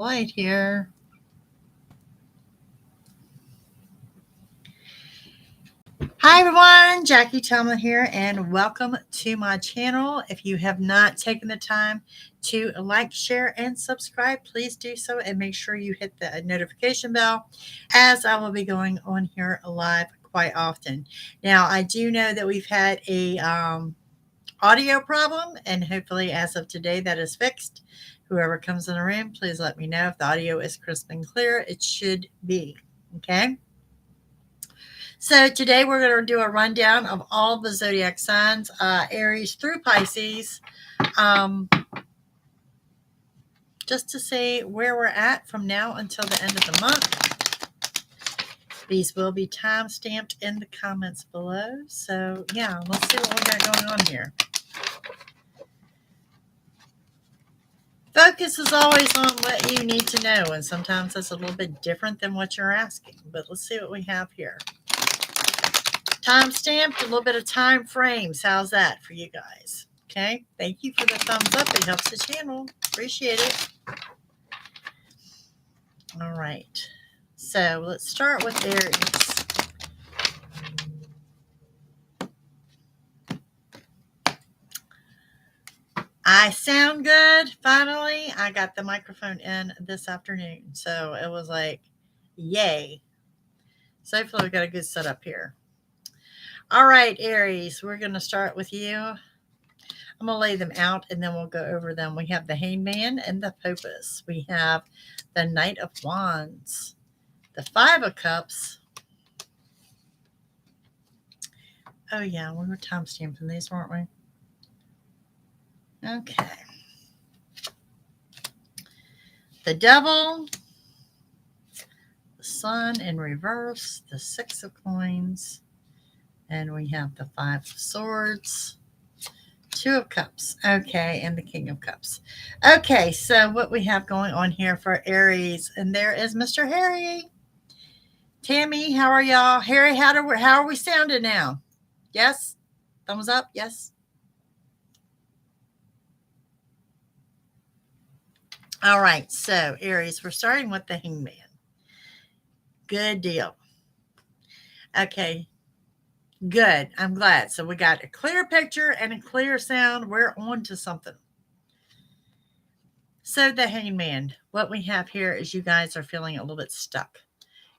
Light here. Hi everyone, Jackie Tomlin here, and welcome to my channel. If you have not taken the time to like, share, and subscribe, please do so and make sure you hit the notification bell as I will be going on here live quite often. Now, I do know that we've had a audio problem, and hopefully as of today that is fixed. Whoever comes in the room, please let me know if the audio is crisp and clear. It should be. Okay. So today we're going to do a rundown of all the zodiac signs, Aries through Pisces, just to see where we're at from now until the end of the month. These will be time stamped in the comments below. So yeah, let's see what we got going on here. Focus is always on what you need to know, and sometimes that's a little bit different than what you're asking. But let's see what we have here. Time stamped, a little bit of time frames. How's that for you guys? Okay. Thank you for the thumbs up. It helps the channel. Appreciate it. All right. So let's start with Aries. I sound good. Finally, I got the microphone in this afternoon. So it was like, yay. So hopefully we got a good setup here. All right, Aries, we're going to start with you. I'm going to lay them out and then we'll go over them. We have the Hangman and the Popus. We have the Knight of Wands, the Five of Cups. Oh, yeah, we were time stamping these, weren't we? Okay. The Devil, the Sun in reverse, the Six of Coins, and we have the Five of Swords, Two of Cups, okay, and the King of Cups. Okay, so what we have going on here for Aries, and there is Mr. Harry. Tammy, how are y'all? Harry, how are we sounding now? Yes? Thumbs up? Yes? All right, so Aries, we're starting with the Hangman. Good deal. Okay, good. I'm glad. So we got a clear picture and a clear sound. We're on to something. So the Hangman, what we have here is you guys are feeling a little bit stuck.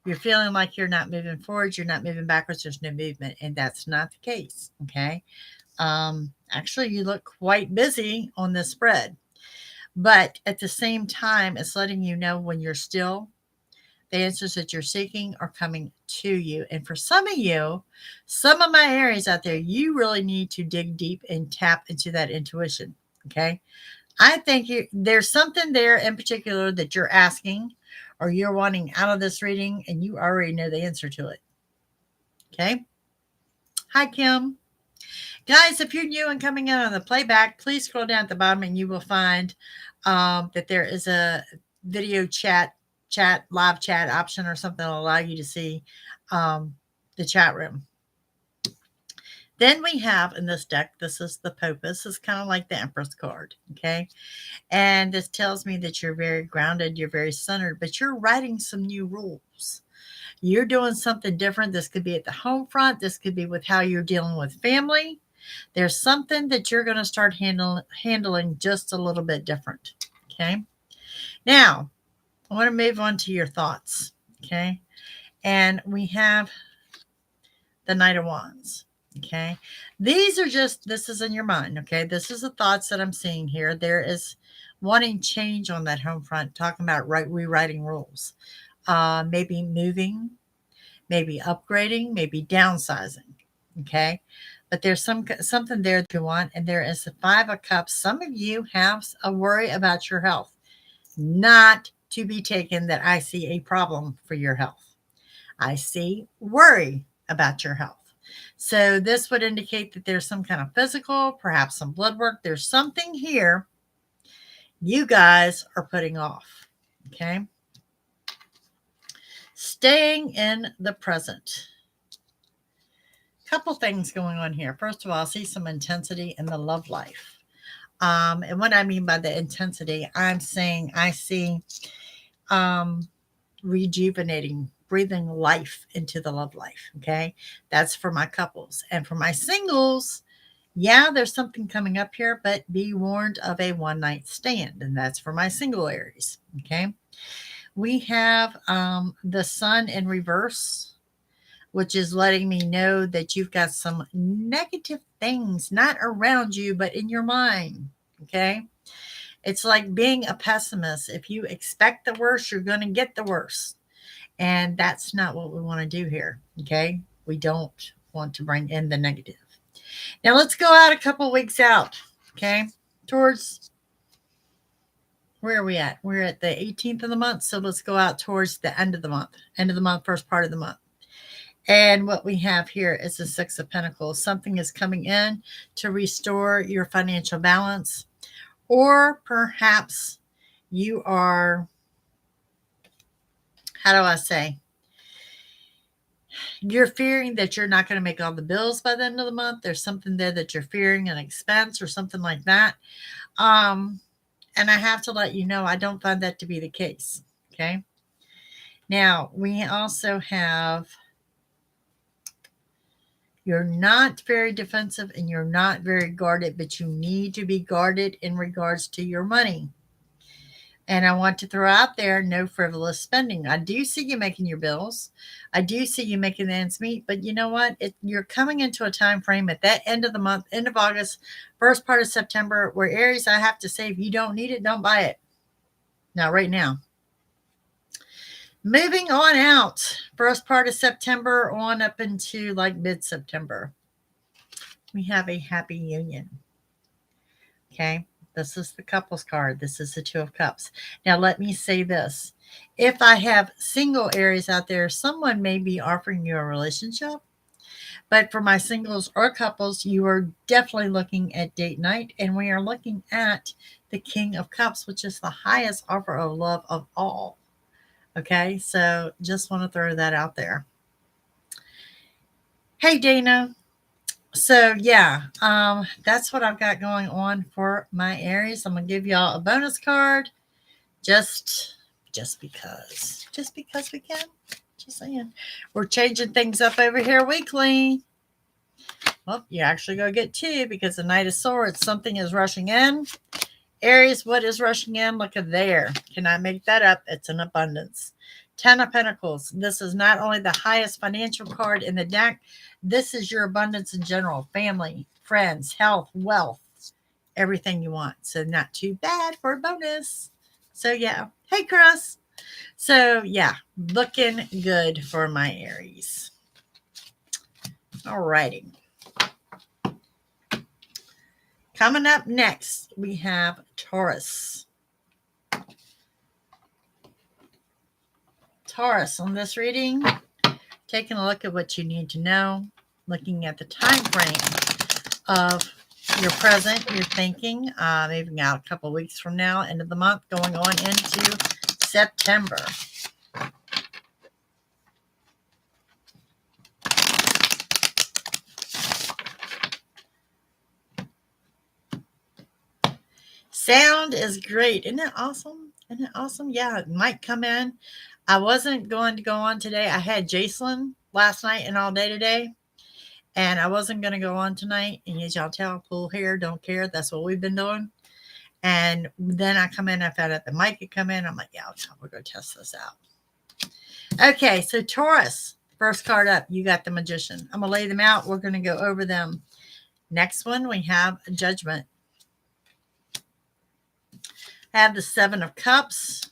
You're feeling like you're not moving forward, you're not moving backwards, there's no movement, and that's not the case, okay? Actually, you look quite busy on this spread, but at the same time, it's letting you know when you're still, the answers that you're seeking are coming to you. And for some of you, some of my Aries out there, you really need to dig deep and tap into that intuition, okay? I think there's something there in particular that you're asking or you're wanting out of this reading, and you already know the answer to it. Okay. Hi, Kim. Guys, if you're new and coming in on the playback, please scroll down at the bottom and you will find that there is a video live chat option or something that will allow you to see the chat room. Then we have in this deck, this is the Popus. It's kind of like the Empress card, okay? And this tells me that you're very grounded, you're very centered, but you're writing some new rules. You're doing something different. This could be at the home front. This could be with how you're dealing with family. There's something that you're going to start handling just a little bit different, okay? Now, I want to move on to your thoughts, okay? And we have the Knight of Wands. Okay. These are just, this is in your mind. Okay. This is the thoughts that I'm seeing here. There is wanting change on that home front, talking about rewriting rules, maybe moving, maybe upgrading, maybe downsizing. Okay. But there's something there that you want. And there is the Five of Cups. Some of you have a worry about your health, not to be taken that I see a problem for your health. I see worry about your health. So this would indicate that there's some kind of physical, perhaps some blood work. There's something here you guys are putting off, okay? Staying in the present. Couple things going on here. First of all, I see some intensity in the love life. And what I mean by the intensity, I'm saying I see rejuvenating, breathing life into the love life. Okay. That's for my couples. And for my singles, yeah, there's something coming up here, but be warned of a one night stand. And that's for my single Aries. Okay. We have the sun in reverse, which is letting me know that you've got some negative things, not around you, but in your mind. Okay. It's like being a pessimist. If you expect the worst, you're going to get the worst. And that's not what we want to do here. Okay. We don't want to bring in the negative. Now let's go out a couple weeks out. Okay. Towards, where are we at? We're at the 18th of the month. So let's go out towards the end of the month, first part of the month. And what we have here is the Six of Pentacles. Something is coming in to restore your financial balance, or perhaps you are, how do I say? You're fearing that you're not going to make all the bills by the end of the month. There's something there that you're fearing, an expense or something like that. And I have to let you know, I don't find that to be the case. Okay. Now, we also have, you're not very defensive and you're not very guarded, but you need to be guarded in regards to your money. And I want to throw out there, no frivolous spending. I do see you making your bills. I do see you making the ends meet. But you know what? You're coming into a time frame at that end of the month, end of August, first part of September, where Aries, I have to say, if you don't need it, don't buy it. Not right now. Moving on out, first part of September on up into like mid-September, we have a happy union. Okay. This is the couples card. This is the Two of Cups. Now, let me say this. If I have single Aries out there, someone may be offering you a relationship. But for my singles or couples, you are definitely looking at date night. And we are looking at the King of Cups, which is the highest offer of love of all. Okay. So just want to throw that out there. Hey, Dana. So yeah, that's what I've got going on for my Aries. I'm gonna give y'all a bonus card, just because we can. Just saying, we're changing things up over here weekly. Well, you actually go get two because the Knight of Swords, something is rushing in. Aries, what is rushing in? Look at there. Can I make that up? It's an abundance. 10 of Pentacles. This is not only the highest financial card in the deck, this is your abundance in general. Family, friends, health, wealth, everything you want. So not too bad for a bonus. So yeah. Hey, Chris. So yeah, looking good for my Aries. All righty. Coming up next, we have Taurus. Taurus, on this reading, taking a look at what you need to know, looking at the time frame of your present, your thinking, moving out a couple of weeks from now, end of the month, going on into September. Sound is great. Isn't it awesome? Isn't it awesome? Yeah, it might come in. I wasn't going to go on today. I had Jason last night and all day today. And I wasn't going to go on tonight. And as y'all tell, pull hair, don't care. That's what we've been doing. And then I come in, I found out the mic had come in. I'm like, yeah, we're going to test this out. Okay, so Taurus, first card up, you got the Magician. I'm going to lay them out. We're going to go over them. Next one, we have Judgment. I have the Seven of Cups.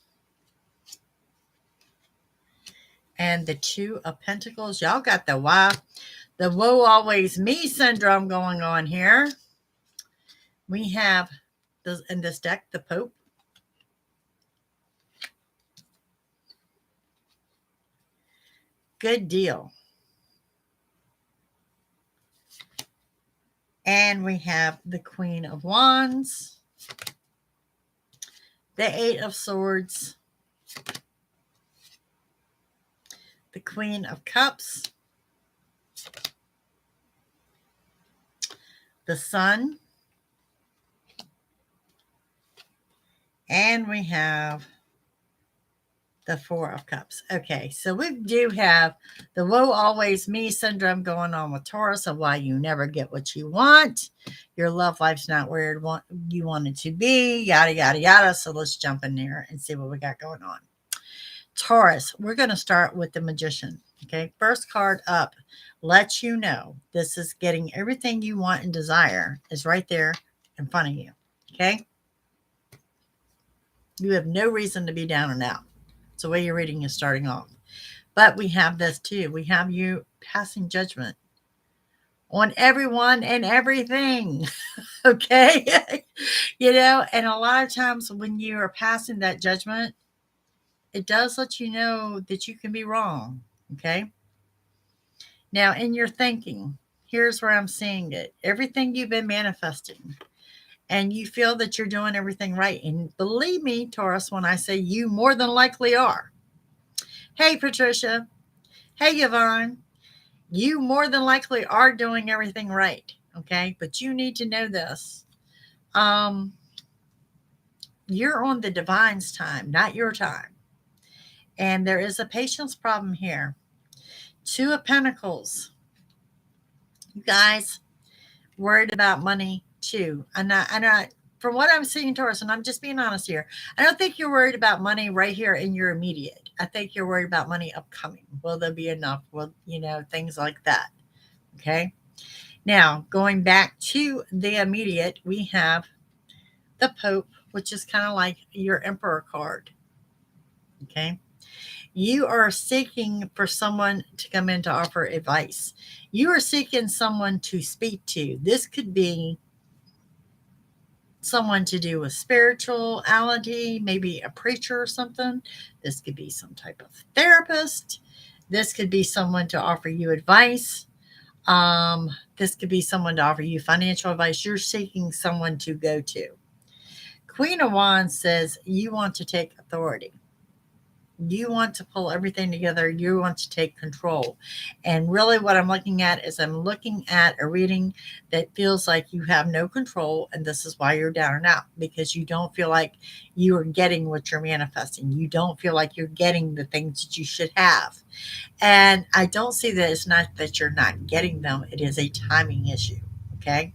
And the Two of Pentacles. Y'all got the woe always me syndrome going on here. We have, in this deck, the Pope. Good deal. And we have the Queen of Wands, the Eight of Swords, the Queen of Cups, the Sun, and we have The Four of Cups. Okay, so we do have the woe always me syndrome going on with Taurus of why you never get what you want. Your love life's not where you want it to be, yada, yada, yada. So let's jump in there and see what we got going on. Taurus, we're going to start with the Magician. Okay, first card up lets you know this is getting everything you want and desire is right there in front of you. Okay, you have no reason to be down and out. It's the way your reading is starting off. But we have this too. We have you passing judgment on everyone and everything. Okay. And a lot of times when you are passing that judgment, it does let you know that you can be wrong. Okay. Now, in your thinking, here's where I'm seeing it. Everything you've been manifesting, and you feel that you're doing everything right. And believe me, Taurus, when I say you more than likely are. Hey, Patricia. Hey, Yvonne. You more than likely are doing everything right. Okay. But you need to know this. You're on the divine's time, not your time. And there is a patience problem here. Two of Pentacles. You guys worried about money too. I'm not, from what I'm seeing, Taurus, and I'm just being honest here, I don't think you're worried about money right here in your immediate. I think you're worried about money upcoming. Will there be enough? Will, things like that. Okay. Now, going back to the immediate, we have the Pope, which is kind of like your Emperor card. Okay. You are seeking for someone to come in to offer advice. You are seeking someone to speak to. This could be someone to do with spirituality, maybe a preacher or something. This could be some type of therapist. This could be someone to offer you advice. This could be someone to offer you financial advice. You're seeking someone to go to. Queen of Wands says you want to take authority. You want to pull everything together. You want to take control. And really what I'm looking at is I'm looking at a reading that feels like you have no control. And this is why you're down and out, because you don't feel like you are getting what you're manifesting. You don't feel like you're getting the things that you should have. And I don't see that it's not that you're not getting them. It is a timing issue. Okay.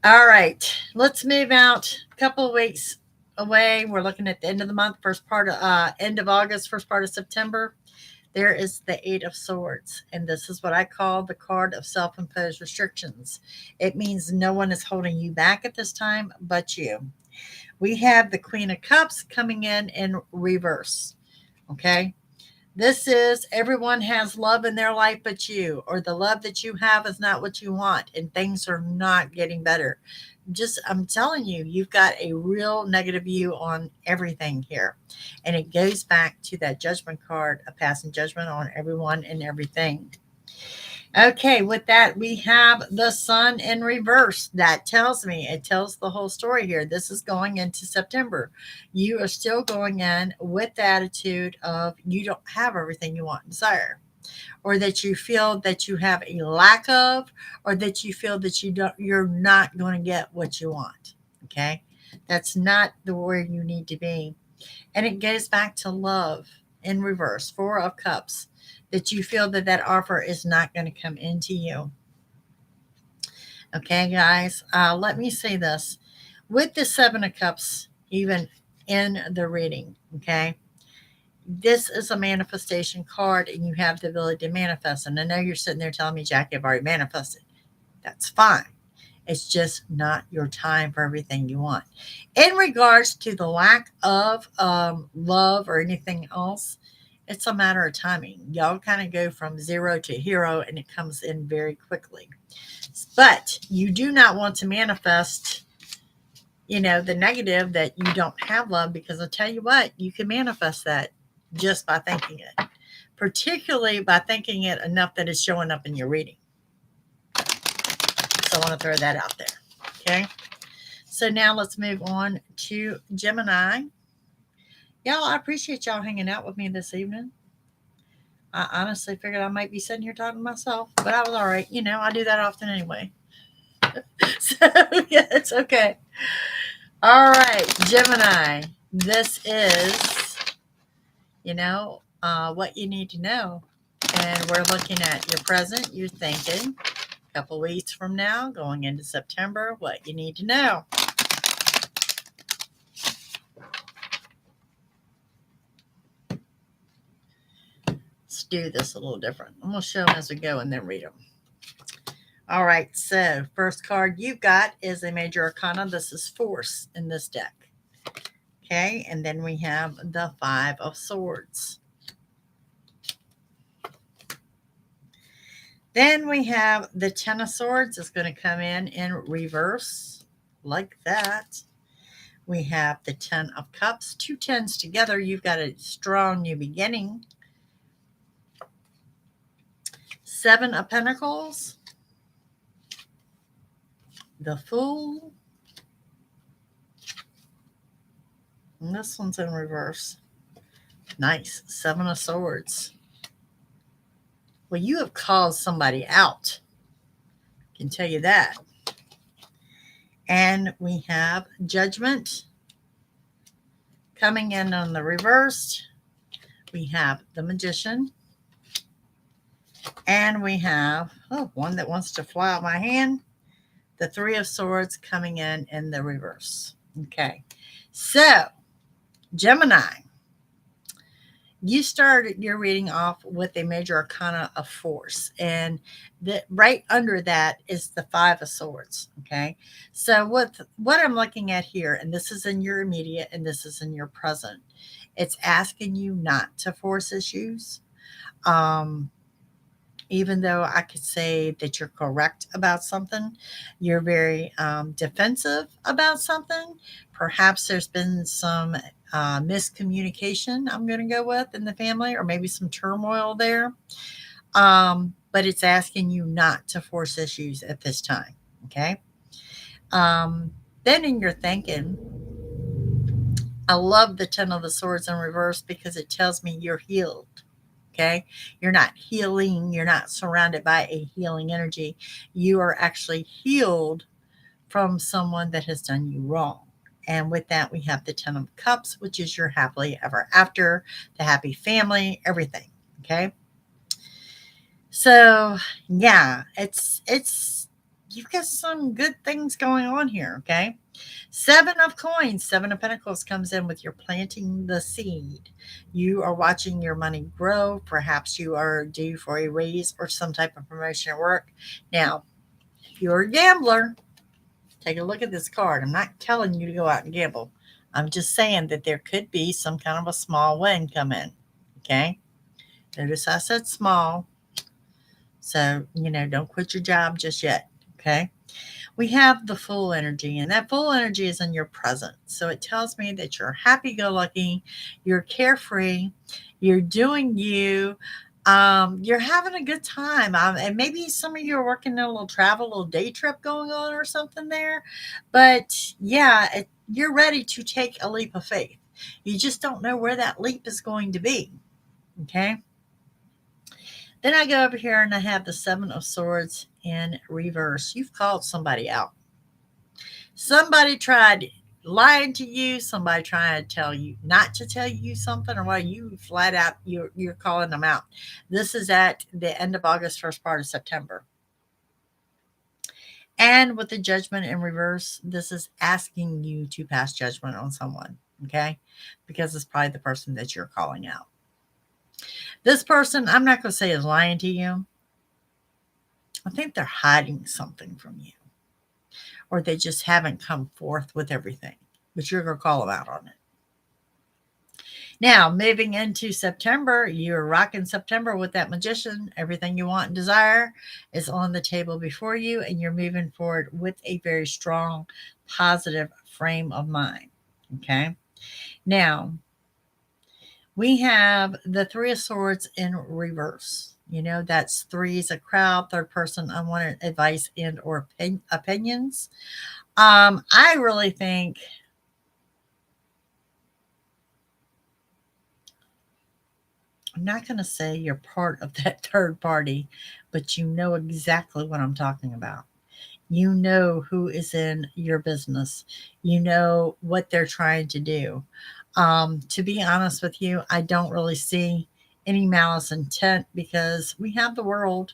All right. Let's move out a couple of weeks away. We're looking at the end of the month, first part of end of August, first part of September. There is the Eight of Swords, and this is what I call the card of self-imposed restrictions. It means no one is holding you back at this time but you. We have the Queen of Cups coming in reverse. Okay. This is everyone has love in their life but you, or the love that you have is not what you want, and things are not getting better. I'm telling you, you've got a real negative view on everything here. And it goes back to that judgment card, a passing judgment on everyone and everything. Okay, with that, we have the Sun in reverse. That tells the whole story here. This is going into September. You are still going in with the attitude of you don't have everything you want and desire, or that you feel that you have a lack of, or that you feel that you're not going to get what you want. Okay, that's not the where you need to be. And it goes back to love in reverse, Four of Cups, that you feel that offer is not going to come into you. Okay, guys, let me say this. With the Seven of Cups, even in the reading, okay, this is a manifestation card, and you have the ability to manifest. And I know you're sitting there telling me, Jackie, I've already manifested. That's fine. It's just not your time for everything you want. In regards to the lack of love or anything else, it's a matter of timing. Y'all kind of go from zero to hero, and it comes in very quickly. But you do not want to manifest, the negative that you don't have love, because I'll tell you what, you can manifest that just by thinking it, particularly by thinking it enough that it's showing up in your reading. So I want to throw that out there. Okay. So now let's move on to Gemini. Y'all, I appreciate y'all hanging out with me this evening. I honestly figured I might be sitting here talking to myself, but I was all right. I do that often anyway. So, yeah, it's okay. All right, Gemini. This is what you need to know. And we're looking at your present, you're thinking, a couple weeks from now, going into September, what you need to know. Let's do this a little different. I'm going to show them as we go and then read them. All right, so first card you've got is a major arcana. This is Force in this deck. Okay, and then we have the Five of Swords. Then we have the Ten of Swords is going to come in reverse like that. We have the Ten of Cups, two tens together. You've got a strong new beginning. Seven of Pentacles, the Fool, and this one's in reverse. Nice. Seven of Swords. Well, you have called somebody out. I can tell you that. And we have Judgment coming in on the reversed. We have the Magician. And we have, one that wants to fly out my hand. The Three of Swords coming in the reverse. Okay. So, Gemini, you started your reading off with a major arcana of Force, and right under that is the Five of Swords. Okay, so what I'm looking at here, and this is in your immediate and this is in your present, it's asking you not to force issues. Even though I could say that you're correct about something, you're very defensive about something. Perhaps there's been some miscommunication, I'm going to go with, in the family, or maybe some turmoil there. But it's asking you not to force issues at this time. Okay. Then in your thinking, I love the Ten of the Swords in reverse because it tells me you're healed. Okay. You're not healing. You're not surrounded by a healing energy. You are actually healed from someone that has done you wrong. And with that, we have the Ten of Cups, which is your happily ever after, the happy family, everything. Okay. So yeah, you've got some good things going on here. Okay. Seven of Coins, Seven of Pentacles comes in with you're planting the seed. You are watching your money grow. Perhaps you are due for a raise or some type of promotion at work. Now, if you're a gambler, take a look at this card. I'm not telling you to go out and gamble. I'm just saying that there could be some kind of a small win come in. Okay. Notice I said small. So, don't quit your job just yet. Okay. We have the Full energy, and that Full energy is in your present. So it tells me that you're happy-go-lucky, you're carefree, you're doing you, you're having a good time. And maybe some of you are working a little travel, a little day trip going on or something there. But yeah, you're ready to take a leap of faith. You just don't know where that leap is going to be. Okay. Then I go over here and I have the Seven of Swords in reverse. You've called somebody out. Somebody tried lying to you. Somebody trying to tell you not to tell you something, or why you flat out, you're calling them out. This is at the end of August, first part of September. And with the Judgment in reverse, this is asking you to pass judgment on someone. Okay. Because it's probably the person that you're calling out. This person, I'm not going to say is lying to you. I think they're hiding something from you, or they just haven't come forth with everything, but you're going to call them out on it. Now, moving into September, you're rocking September with that Magician. Everything you want and desire is on the table before you, and you're moving forward with a very strong, positive frame of mind. Okay. Now, we have the Three of Swords in reverse. That's three is a crowd, third person, unwanted advice and or opinions. I really think I'm not going to say you're part of that third party, but you know exactly what I'm talking about. You know who is in your business. You know what they're trying to do. To be honest with you, I don't really see any malice intent because we have the world,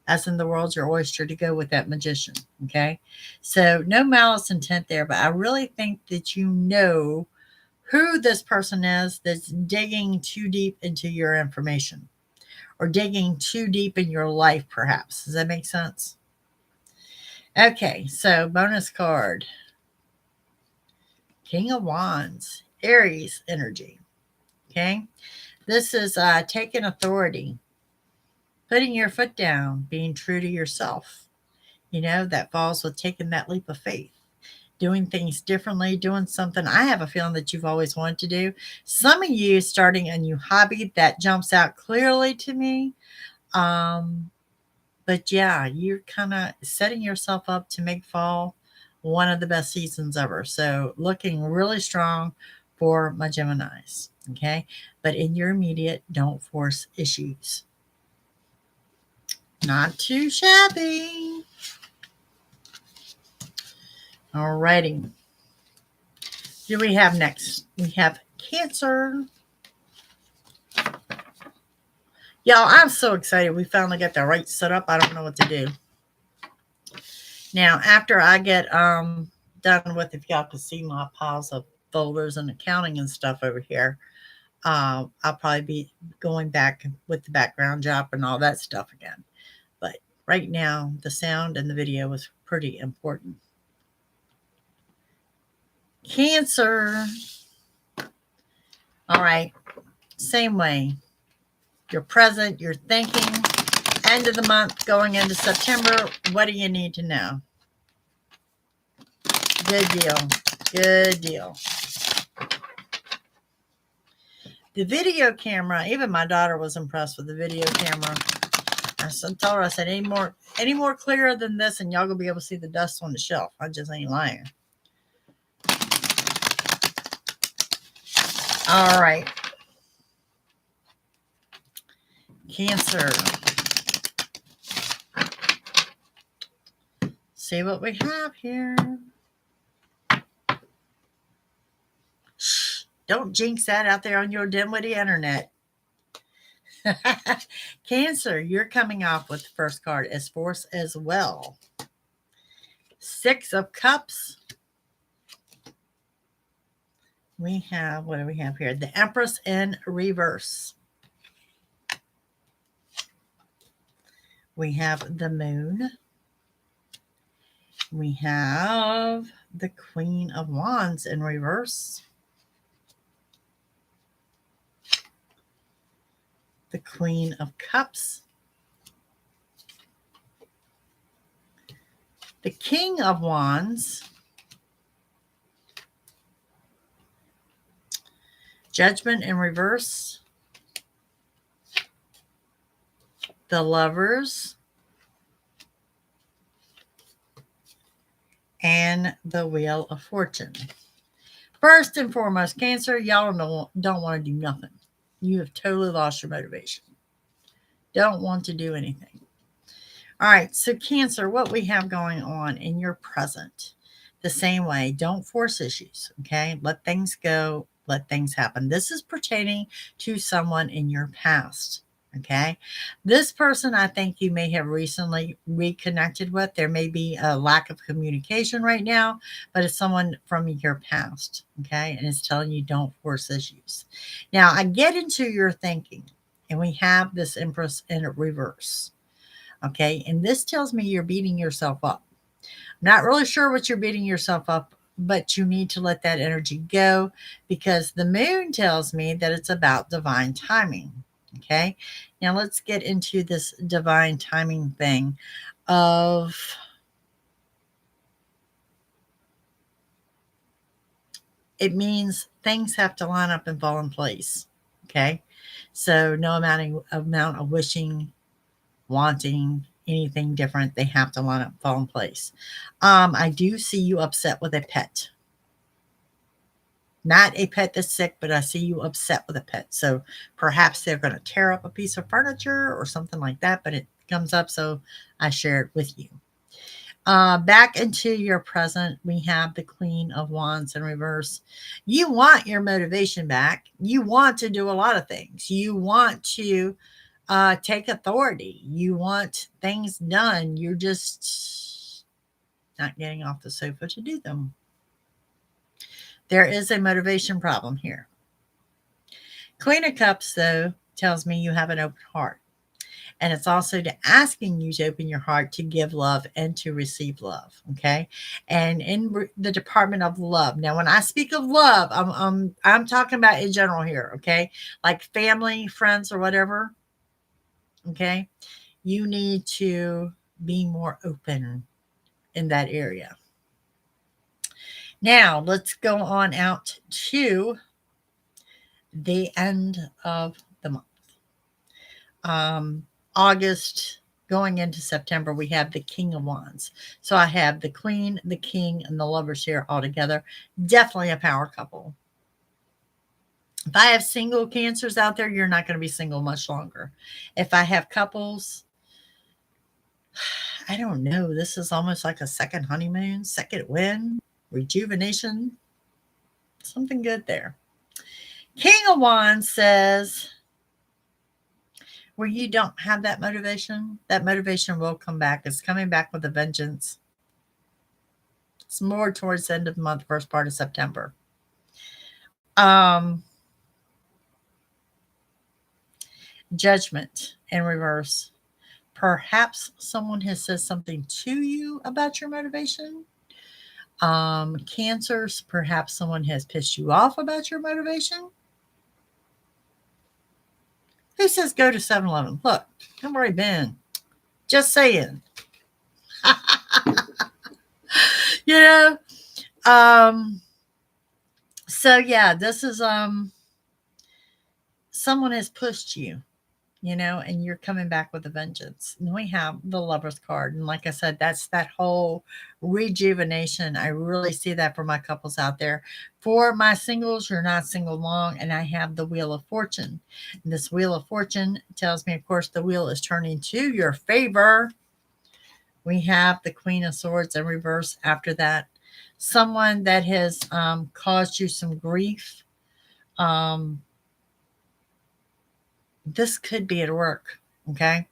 as in the world's your oyster, to go with that magician. Okay. So no malice intent there, but I really think that you know who this person is that's digging too deep into your information or digging too deep in your life, perhaps. Does that make sense? Okay, so bonus card, King of Wands, Aries energy. Okay, this is taking authority, putting your foot down, being true to yourself. You know, that falls with taking that leap of faith, doing things differently, doing something I have a feeling that you've always wanted to do. Some of you starting a new hobby that jumps out clearly to me. But yeah, you're kind of setting yourself up to make fall one of the best seasons ever. So looking really strong for my Geminis. Okay. But in your immediate, don't force issues. Not too shabby. Alrighty. Who do we have next? We have Cancer. Y'all, I'm so excited. We finally got the right setup. I don't know what to do. Now, after I get done with, if y'all can see my piles of folders and accounting and stuff over here, I'll probably be going back with the background job and all that stuff again. But right now, the sound and the video was pretty important. Cancer. All right. Same way. You're present, you're thinking. End of the month, going into September, what do you need to know? Good deal. Good deal. The video camera, even my daughter was impressed with the video camera. I told her, I said, any more clearer than this, and y'all gonna be able to see the dust on the shelf. I just ain't lying. All right. Cancer. See what we have here. Shh, don't jinx that out there on your dimwitty internet. Cancer, you're coming off with the first card as Force as well. 6 of Cups. We have, what do we have here? The Empress in reverse. We have the Moon. We have the Queen of Wands in reverse. The Queen of Cups. The King of Wands. Judgment in reverse. The Lovers. And the Wheel of Fortune. First and foremost, Cancer, y'all don't want to do nothing. You have totally lost your motivation. Don't want to do anything. All right, so Cancer, what we have going on in your present, the same way, don't force issues, okay? Let things go, let things happen. This is pertaining to someone in your past, okay? This person, I think you may have recently reconnected with. There may be a lack of communication right now, but it's someone from your past, okay? And it's telling you don't force issues. Now, I get into your thinking, and we have this Empress in reverse, okay? And this tells me you're beating yourself up. I'm not really sure what you're beating yourself up, but you need to let that energy go because the Moon tells me that it's about divine timing. Okay, now let's get into this divine timing thing of it means things have to line up and fall in place. Okay, so no amount of wishing, wanting anything different. They have to line up, fall in place. I do see you upset with a pet. Not a pet that's sick, but I see you upset with a pet. So perhaps they're going to tear up a piece of furniture or something like that, but it comes up, so I share it with you. Back into your present, we have the Queen of Wands in reverse. You want your motivation back. You want to do a lot of things. You want to take authority. You want things done. You're just not getting off the sofa to do them. There is a motivation problem here. Queen of Cups, though, tells me you have an open heart. And it's also to asking you to open your heart to give love and to receive love. Okay. And in the department of love. Now, when I speak of love, I'm talking about in general here. Okay. Like family, friends, or whatever. Okay. You need to be more open in that area. Now, let's go on out to the end of the month. August going into September, we have the King of Wands. So I have the Queen, the King, and the Lovers here all together. Definitely a power couple. If I have single Cancers out there, you're not going to be single much longer. If I have couples, I don't know. This is almost like a second honeymoon, second win, rejuvenation. Something good there. King of Wands says, where you don't have that motivation will come back. It's coming back with a vengeance. It's more towards the end of the month, first part of September. Judgment in reverse. Perhaps someone has said something to you about your motivation. Cancers, perhaps someone has pissed you off about your motivation. Who says go to 7-Eleven? Look, I've already been. Just saying. You know? So yeah, this is someone has pushed you, you know, and you're coming back with a vengeance. And we have the Lover's card. And like I said, that's that whole rejuvenation. I really see that for my couples out there. For my singles, you're not single long. And I have the Wheel of Fortune. And this Wheel of Fortune tells me, of course, the wheel is turning to your favor. We have the Queen of Swords in reverse after that. Someone that has caused you some grief. This could be at work, okay?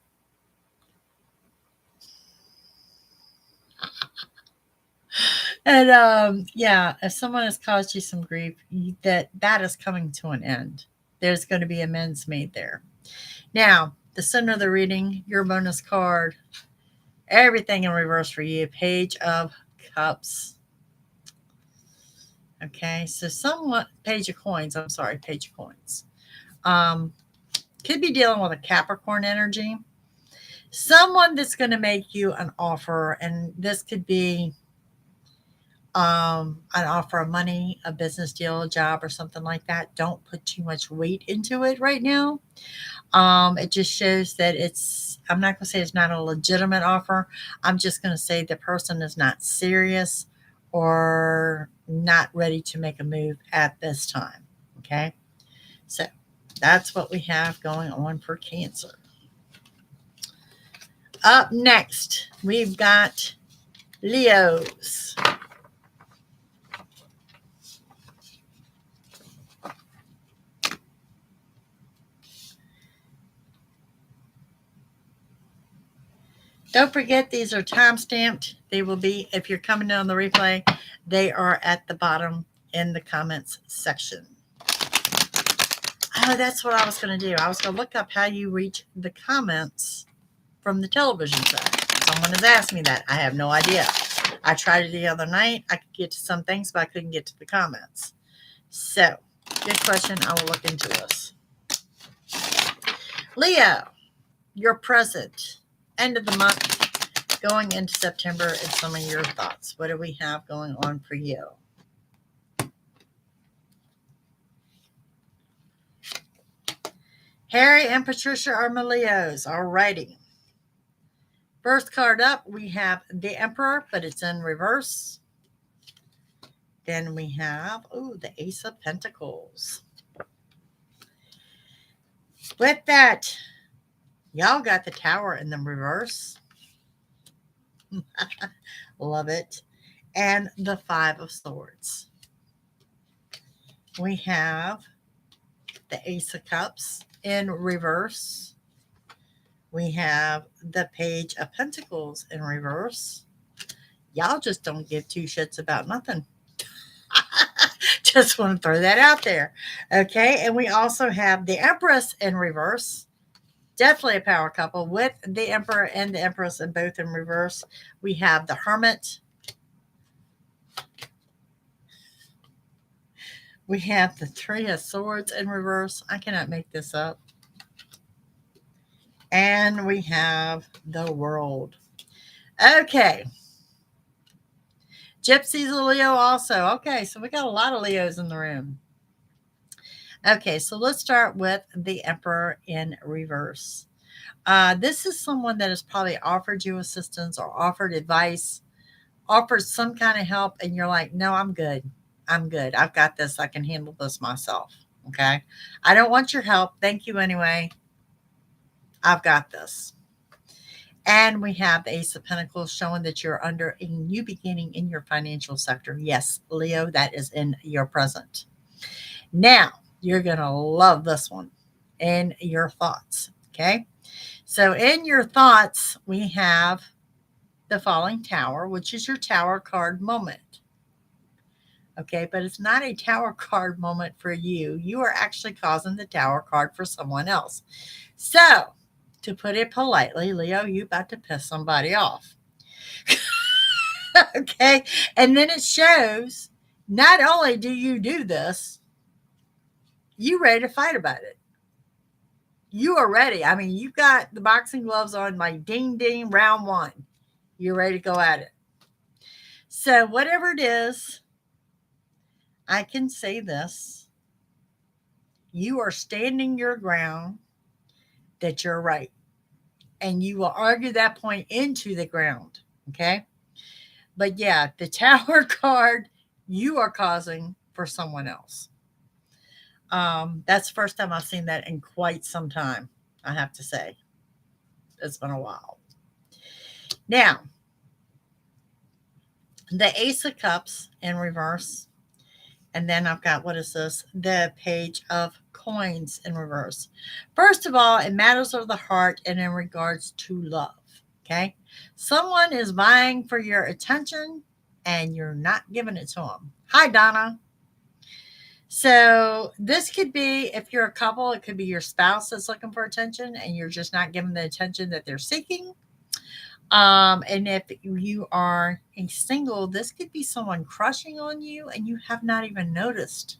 And yeah, if someone has caused you some grief, that is coming to an end. There's going to be amends made there. Now, the center of the reading, your bonus card, everything in reverse for you. Page of Cups. Okay, so somewhat Page of Coins. I'm sorry, Page of Coins. Could be dealing with a Capricorn energy. Someone that's going to make you an offer, and this could be an offer of money, a business deal, a job, or something like that. Don't put too much weight into it right now. It just shows that I'm not going to say it's not a legitimate offer. I'm just going to say the person is not serious or not ready to make a move at this time. Okay. So that's what we have going on for Cancer. Up next, we've got Leos. Don't forget, these are time stamped. They will be, if you're coming on the replay, they are at the bottom in the comments section. Oh, that's what I was going to do. I was going to look up how you reach the comments from the television side. Someone has asked me that. I have no idea. I tried it the other night. I could get to some things, but I couldn't get to the comments. So, good question. I will look into this. Leo, your present, end of the month, going into September, and some of your thoughts. What do we have going on for you? Harry and Patricia are my Leos. All righty. First card up, we have the Emperor, but it's in reverse. Then we have, the Ace of Pentacles. With that, y'all got the Tower in the reverse. Love it. And the Five of Swords. We have the Ace of Cups in reverse. We have the Page of Pentacles in reverse. Y'all just don't give two shits about nothing. Just want to throw that out there. Okay. And we also have the Empress in reverse. Definitely a power couple with the Emperor and the Empress and both in reverse. We have the Hermit. We have the Three of Swords in reverse. I cannot make this up. And we have the World. Okay. Gypsy's a Leo also. Okay, so we got a lot of Leos in the room. Okay, so let's start with the Emperor in reverse. This is someone that has probably offered you assistance or offered advice, offered some kind of help, and you're like, no, I'm good. I'm good. I've got this. I can handle this myself. Okay. I don't want your help. Thank you anyway. I've got this. And we have the Ace of Pentacles showing that you're under a new beginning in your financial sector. Yes, Leo, that is in your present. Now, you're going to love this one in your thoughts. Okay. So in your thoughts, we have the Falling Tower, which is your Tower card moment. Okay, but it's not a Tower card moment for you. You are actually causing the Tower card for someone else. So, to put it politely, Leo, you about to piss somebody off. Okay, and then it shows not only do you do this, you ready to fight about it. You are ready. I mean, you got the boxing gloves on, like ding ding, round one. You're ready to go at it. So, whatever it is, I can say this. You are standing your ground that you're right. And you will argue that point into the ground. Okay. But yeah, the Tower card you are causing for someone else. That's the first time I've seen that in quite some time, I have to say. It's been a while. Now, the Ace of Cups in reverse. And then I've got, what is this? The Page of Coins in reverse. First of all, it matters of the heart and in regards to love. Okay. Someone is vying for your attention and you're not giving it to them. Hi, Donna. So this could be, if you're a couple, it could be your spouse that's looking for attention and you're just not giving the attention that they're seeking. And if you are a single, this could be someone crushing on you and you have not even noticed.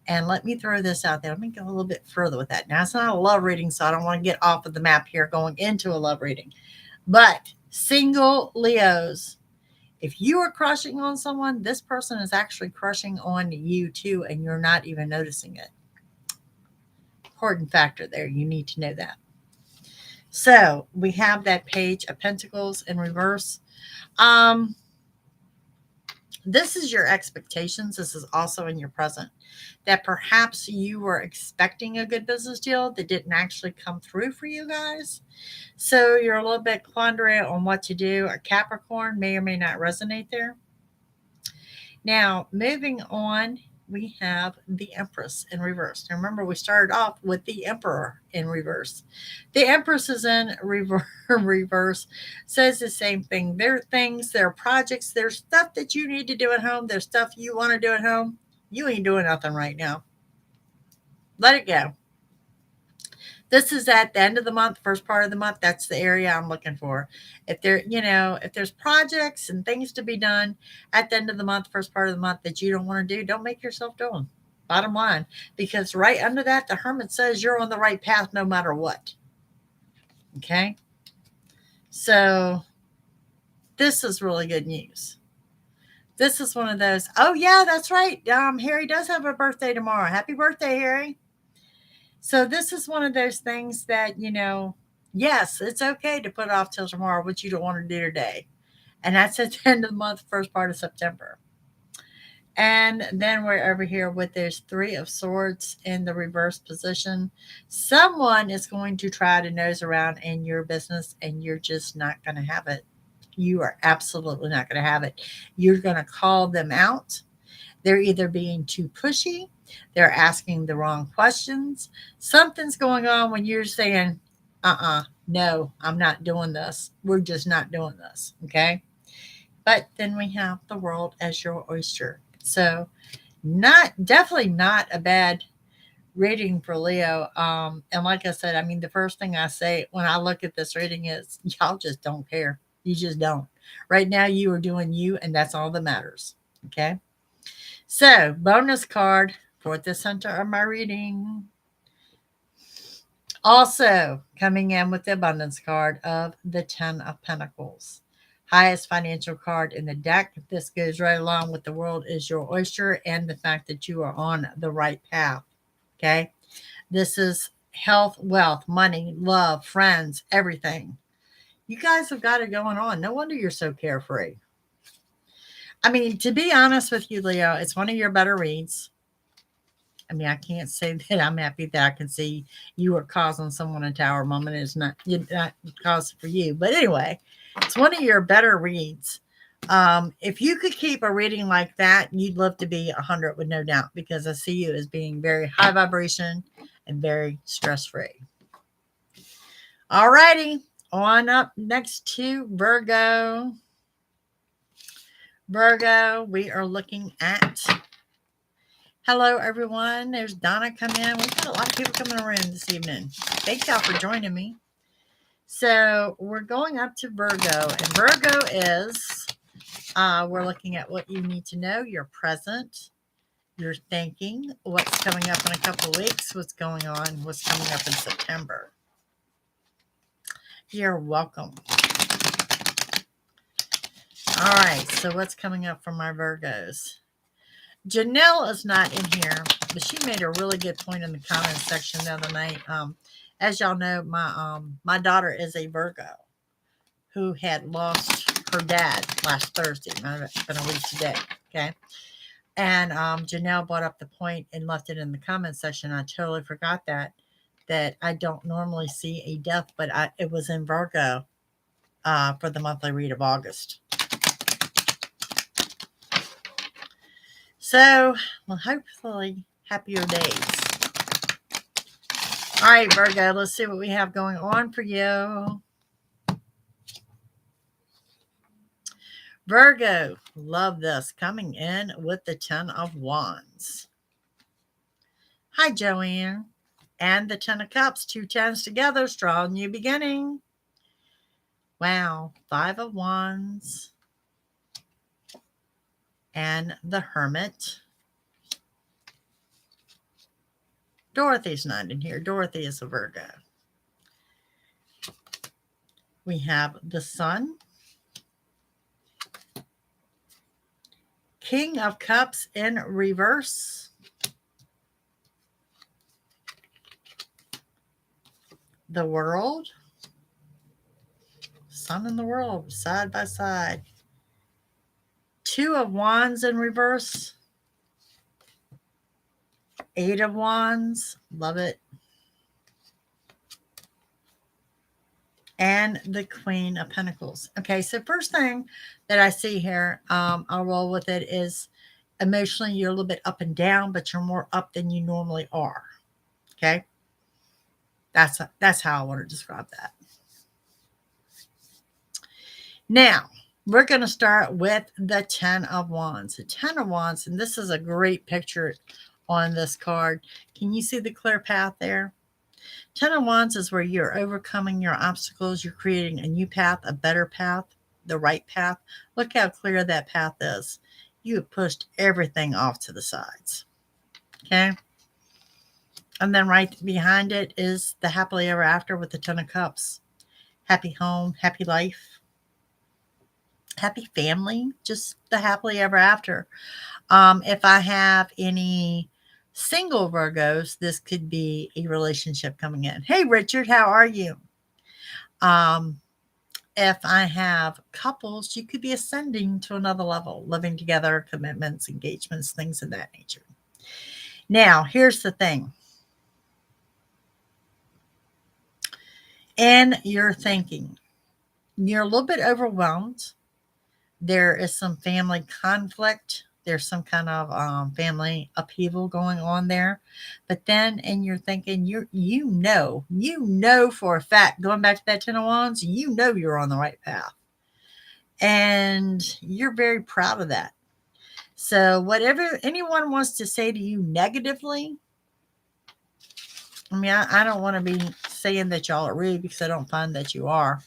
And let me throw this out there. Let me go a little bit further with that. Now, it's not a love reading, so I don't want to get off of the map here going into a love reading. But single Leos, if you are crushing on someone, this person is actually crushing on you too, and you're not even noticing it. Important factor there. You need to know that. So we have that Page of Pentacles in reverse. This is your expectations. This is also in your present. That perhaps you were expecting a good business deal that didn't actually come through for you guys. So you're a little bit quandary on what to do. A Capricorn may or may not resonate there. Now, moving on, we have the Empress in reverse. Now, remember, we started off with the Emperor in reverse. The Empress is in reverse, says the same thing. There are things, there are projects, there's stuff that you need to do at home. There's stuff you want to do at home. You ain't doing nothing right now. Let it go. This is at the end of the month, first part of the month. That's the area I'm looking for. If there's projects and things to be done at the end of the month, first part of the month that you don't want to do, don't make yourself do them. Bottom line, because right under that, the Hermit says you're on the right path no matter what. Okay. So this is really good news. This is one of those. Oh yeah, that's right. Harry does have a birthday tomorrow. Happy birthday, Harry. So this is one of those things that, yes, it's okay to put off till tomorrow what you don't want to do today. And that's at the end of the month, first part of September. And then we're over here with this Three of Swords in the reverse position. Someone is going to try to nose around in your business and you're just not going to have it. You are absolutely not going to have it. You're going to call them out. They're either being too pushy, they're asking the wrong questions. Something's going on when you're saying, no, I'm not doing this. We're just not doing this. Okay. But then we have the world as your oyster. So, definitely not a bad reading for Leo. And like I said, I mean, the first thing I say when I look at this reading is y'all just don't care. You just don't. Right now, you are doing you, and that's all that matters. Okay. So, bonus card for the center of my reading. Also, coming in with the abundance card of the 10 of Pentacles. Highest financial card in the deck. This goes right along with the world is your oyster and the fact that you are on the right path. Okay. This is health, wealth, money, love, friends, everything. You guys have got it going on. No wonder you're so carefree. I mean, to be honest with you, Leo, it's one of your better reads. I mean, I can't say that I'm happy that I can see you are causing someone a tower moment. It's not cause for you. But anyway, it's one of your better reads. If you could keep a reading like that, you'd love to be 100 with no doubt, because I see you as being very high vibration and very stress-free. All righty. On up next to Virgo. Virgo, we are looking at... Hello, everyone. There's Donna coming in. We've got a lot of people coming around this evening. Thank y'all for joining me. So we're going up to Virgo. And Virgo is, we're looking at what you need to know, your present, your thinking, what's coming up in a couple of weeks, what's going on, what's coming up in September. You're welcome. All right, so what's coming up for my Virgos? Janelle is not in here, but she made a really good point in the comments section the other night. As y'all know, my daughter is a Virgo who had lost her dad last Thursday. It's been a week today, okay? And Janelle brought up the point and left it in the comments section. I totally forgot that I don't normally see a death, but it was in Virgo for the monthly read of August. So, well, hopefully, happier days. All right, Virgo, let's see what we have going on for you. Virgo, love this. Coming in with the 10 of Wands. Hi, Joanne. And the 10 of Cups, 2 10s together, strong new beginning. Wow, 5 of Wands. And the Hermit. Dorothy's not in here. Dorothy is a Virgo. We have the Sun. King of Cups in reverse. The World. Sun and the World side by side. 2 of Wands in reverse. 8 of Wands. Love it. And the Queen of Pentacles. Okay, so first thing that I see here, I'll roll with it, is emotionally you're a little bit up and down, but you're more up than you normally are. Okay? That's how I want to describe that. Now, we're going to start with the 10 of Wands. The 10 of Wands, and this is a great picture on this card. Can you see the clear path there? 10 of Wands is where you're overcoming your obstacles. You're creating a new path, a better path, the right path. Look how clear that path is. You have pushed everything off to the sides. Okay? And then right behind it is the happily ever after with the 10 of Cups. Happy home, happy life, happy family, just the happily ever after. If I have any single Virgos, this could be a relationship coming in. Hey, Richard, how are you? If I have couples, you could be ascending to another level, living together, commitments, engagements, things of that nature. Now, here's the thing. In your thinking, You're a little bit overwhelmed. There is some family conflict. There's some kind of family upheaval going on there. But then, and you're thinking, you know for a fact, going back to that Ten of Wands, you know you're on the right path. And you're very proud of that. So, whatever anyone wants to say to you negatively, I mean, I don't want to be saying that y'all are rude because I don't find that you are.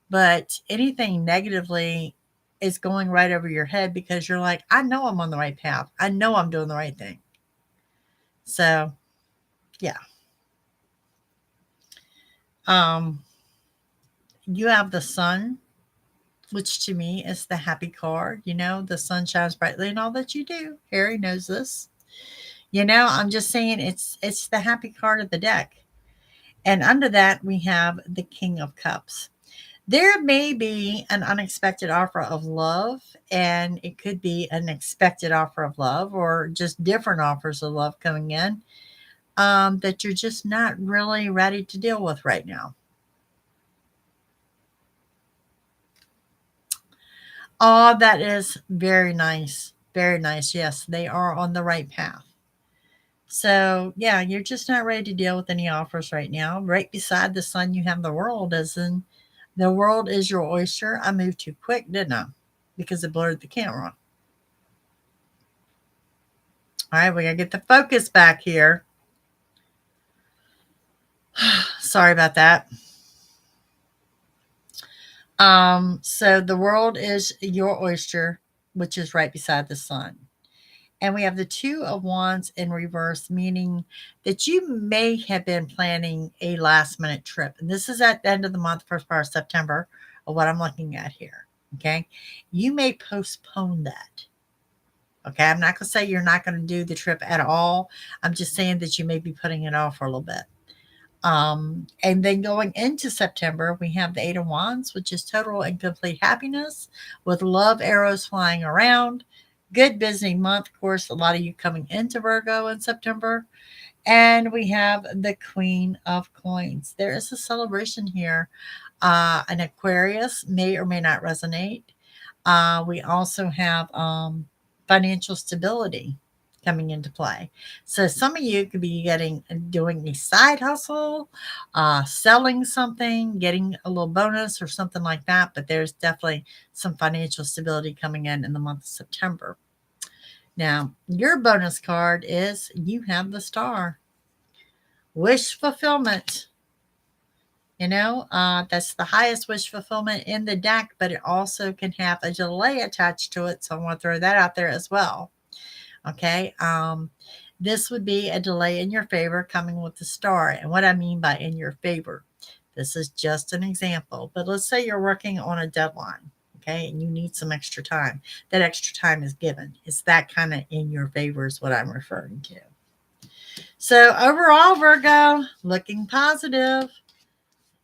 But anything negatively is going right over your head because you're like, I know I'm on the right path. I know I'm doing the right thing. So, yeah. You have the sun, which to me is the happy card. You know, the sun shines brightly in all that you do. Harry knows this. You know, I'm just saying it's the happy card of the deck. And under that, we have the King of Cups. There may be an unexpected offer of love, and it could be an expected offer of love or just different offers of love coming in that you're just not really ready to deal with right now. Oh, that is very nice. Very nice. Yes, they are on the right path. So, yeah, you're just not ready to deal with any offers right now. Right beside the sun, you have the world, as in the world is your oyster. I moved too quick, didn't I? Because it blurred the camera. All right, we got to get the focus back here. Sorry about that. So the world is your oyster, which is right beside the sun. And we have the Two of Wands in reverse, meaning that you may have been planning a last minute trip. And this is at the end of the month, first part of September, of what I'm looking at here. Okay. You may postpone that. Okay. I'm not going to say you're not going to do the trip at all. I'm just saying that you may be putting it off for a little bit. And then going into September, we have the Eight of Wands, which is total and complete happiness with love arrows flying around. Good busy month. Of course, a lot of you coming into Virgo in September. And we have the Queen of Coins. There is a celebration here. An Aquarius may or may not resonate. We also have financial stability coming into play. So some of you could be doing a side hustle, selling something, getting a little bonus or something like that. But there's definitely some financial stability coming in the month of September. Now, your bonus card is you have the Star. Wish fulfillment. You know, that's the highest wish fulfillment in the deck, but it also can have a delay attached to it. So I want to throw that out there as well. Okay. This would be a delay in your favor coming with the Star. And what I mean by in your favor, this is just an example, but let's say you're working on a deadline. Okay. And you need some extra time. That extra time is given. It's that kind of in your favor is what I'm referring to. So overall, Virgo, looking positive.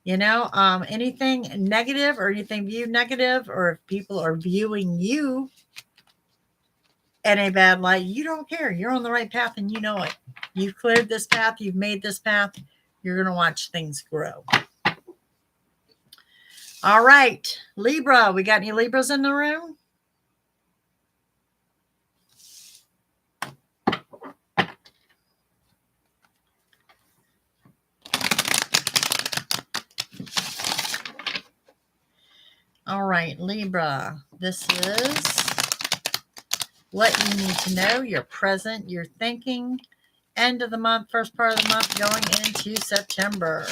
You know, anything negative or anything viewed negative, or if people are viewing you in a bad light, you don't care. You're on the right path and you know it. You've cleared this path. You've made this path. You're going to watch things grow. All right, Libra. We got any Libras in the room? All right, Libra. This is what you need to know. Your present, your thinking. End of the month, first part of the month, going into September.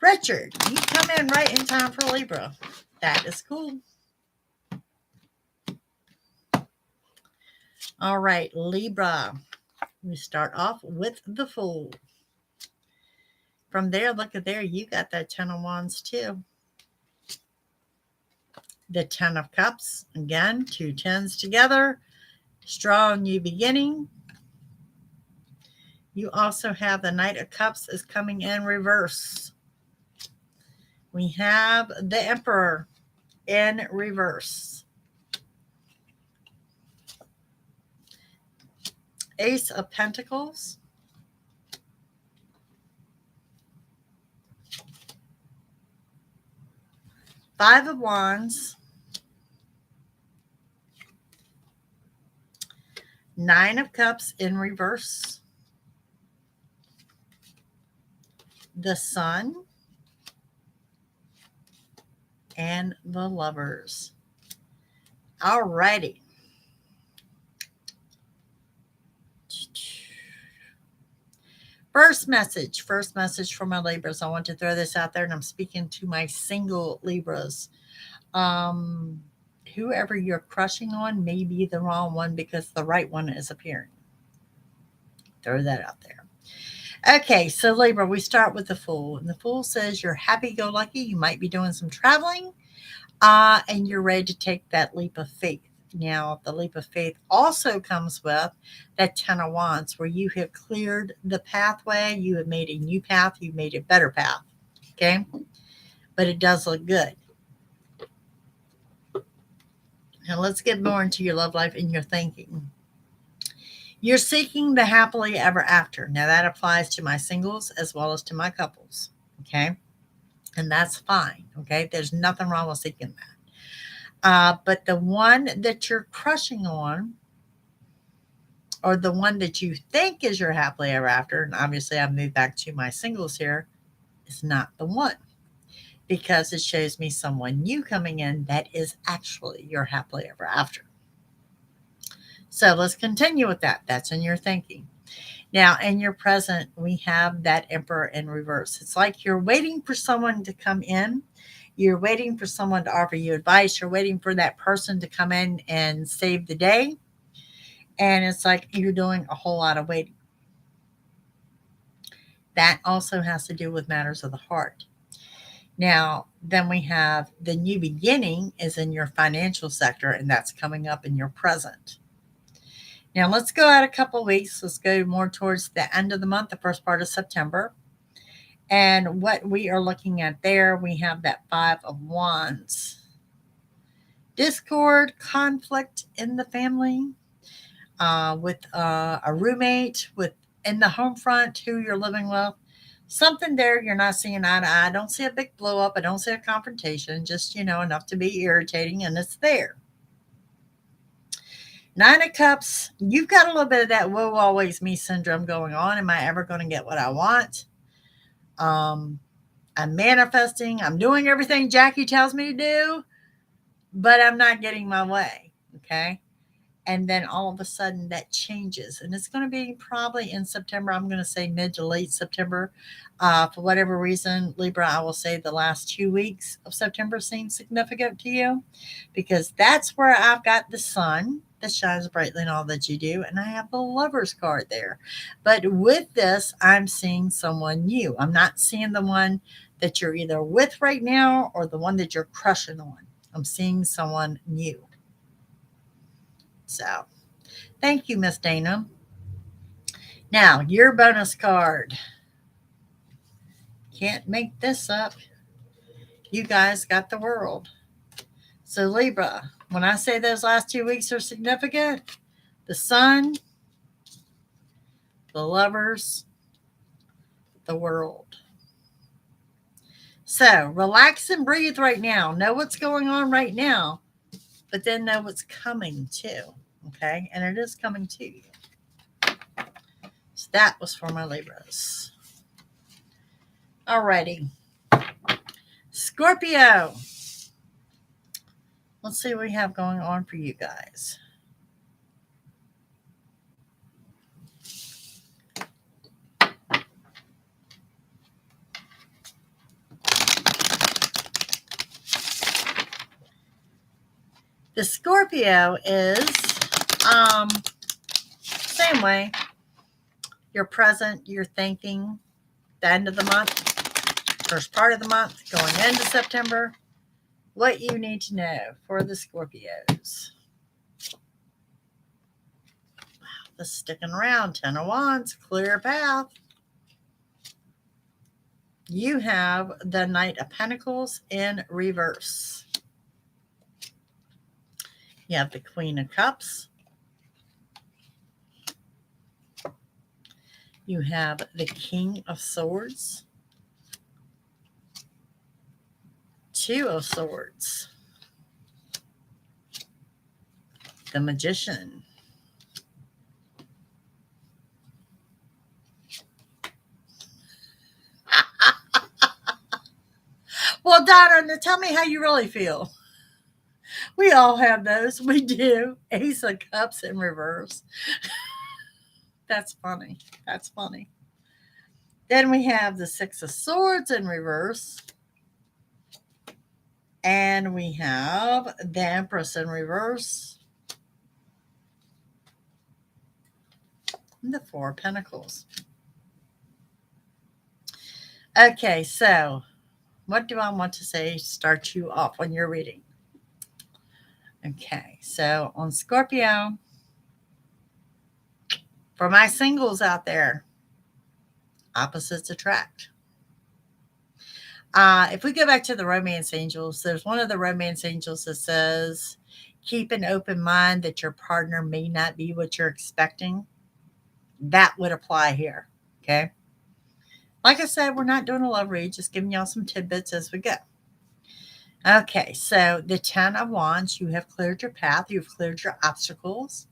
Richard, you come in right in time for Libra. That is cool. All right, Libra. We start off with the Fool. From there, look at there. You got that Ten of Wands too. The Ten of Cups. Again, two tens together. Strong new beginning. You also have the Knight of Cups is coming in reverse. We have the Emperor in reverse. Ace of Pentacles. Five of Wands, Nine of Cups in reverse, the Sun, and the Lovers. Alrighty. First message for my Libras. I want to throw this out there, and I'm speaking to my single Libras. Whoever you're crushing on may be the wrong one because the right one is appearing. Throw that out there. Okay, so Libra, we start with the Fool. And the Fool says you're happy-go-lucky. You might be doing some traveling, and you're ready to take that leap of faith. Now, the leap of faith also comes with that Ten of Wands, where you have cleared the pathway. You have made a new path. You've made a better path. Okay? But it does look good. Now, let's get more into your love life and your thinking. You're seeking the happily ever after. Now, that applies to my singles as well as to my couples. Okay? And that's fine. Okay? There's nothing wrong with seeking that. But the one that you're crushing on, or the one that you think is your happily ever after, and obviously I've moved back to my singles here, is not the one, because it shows me someone new coming in that is actually your happily ever after. So let's continue with that. That's in your thinking. Now, in your present, we have that Emperor in reverse. It's like you're waiting for someone to come in. You're waiting for someone to offer you advice. You're waiting for that person to come in and save the day. And it's like you're doing a whole lot of waiting. That also has to do with matters of the heart. Now, then we have the new beginning is in your financial sector, and that's coming up in your present. Now, let's go out a couple of weeks. Let's go more towards the end of the month, the first part of September. And what we are looking at there, we have that Five of Wands. Discord, conflict in the family, with a roommate, with in the home front who you're living with. Something there you're not seeing eye to eye. I don't see a big blow up. I don't see a confrontation, just, enough to be irritating, and it's there. Nine of Cups, you've got a little bit of that woe always me syndrome going on. Am I ever going to get what I want? I'm manifesting. I'm doing everything Jackie tells me to do, but I'm not getting my way. Okay. And then all of a sudden that changes. And it's going to be probably in September. I'm going to say mid to late September. For whatever reason, Libra, I will say the last 2 weeks of September seem significant to you, because that's where I've got the sun that shines brightly in all that you do. And I have the Lover's card there. But with this, I'm seeing someone new. I'm not seeing the one that you're either with right now or the one that you're crushing on. I'm seeing someone new. So, thank you, Miss Dana. Now, your bonus card. Can't make this up. You guys got the World. So, Libra, when I say those last 2 weeks are significant, the Sun, the Lovers, the World. So, relax and breathe right now. Know what's going on right now, but then know what's coming too. Okay? And it is coming to you. So that was for my Libras. Alrighty. Scorpio. Let's see what we have going on for you guys. The Scorpio is same way. You're present, you're thinking, the end of the month, first part of the month, going into September, what you need to know for the Scorpios. Wow, the sticking around, Ten of Wands, clear path. You have the Knight of Pentacles in reverse. You have the Queen of Cups. You have the King of Swords. Two of Swords, the Magician, well, Donna, now tell me how you really feel. We all have those. We do. Ace of Cups in reverse. That's funny. That's funny. Then we have the Six of Swords in reverse. And we have the Empress in reverse. And the Four of Pentacles. Okay, so what do I want to say start you off when you're reading? Okay, so on Scorpio, for my singles out there, opposites attract. If we go back to the romance angels, there's one of the romance angels that says, keep an open mind that your partner may not be what you're expecting. That would apply here. Okay. Like I said, we're not doing a love read, just giving y'all some tidbits as we go. Okay, so the 10 of Wands, you have cleared your path. You've cleared your obstacles.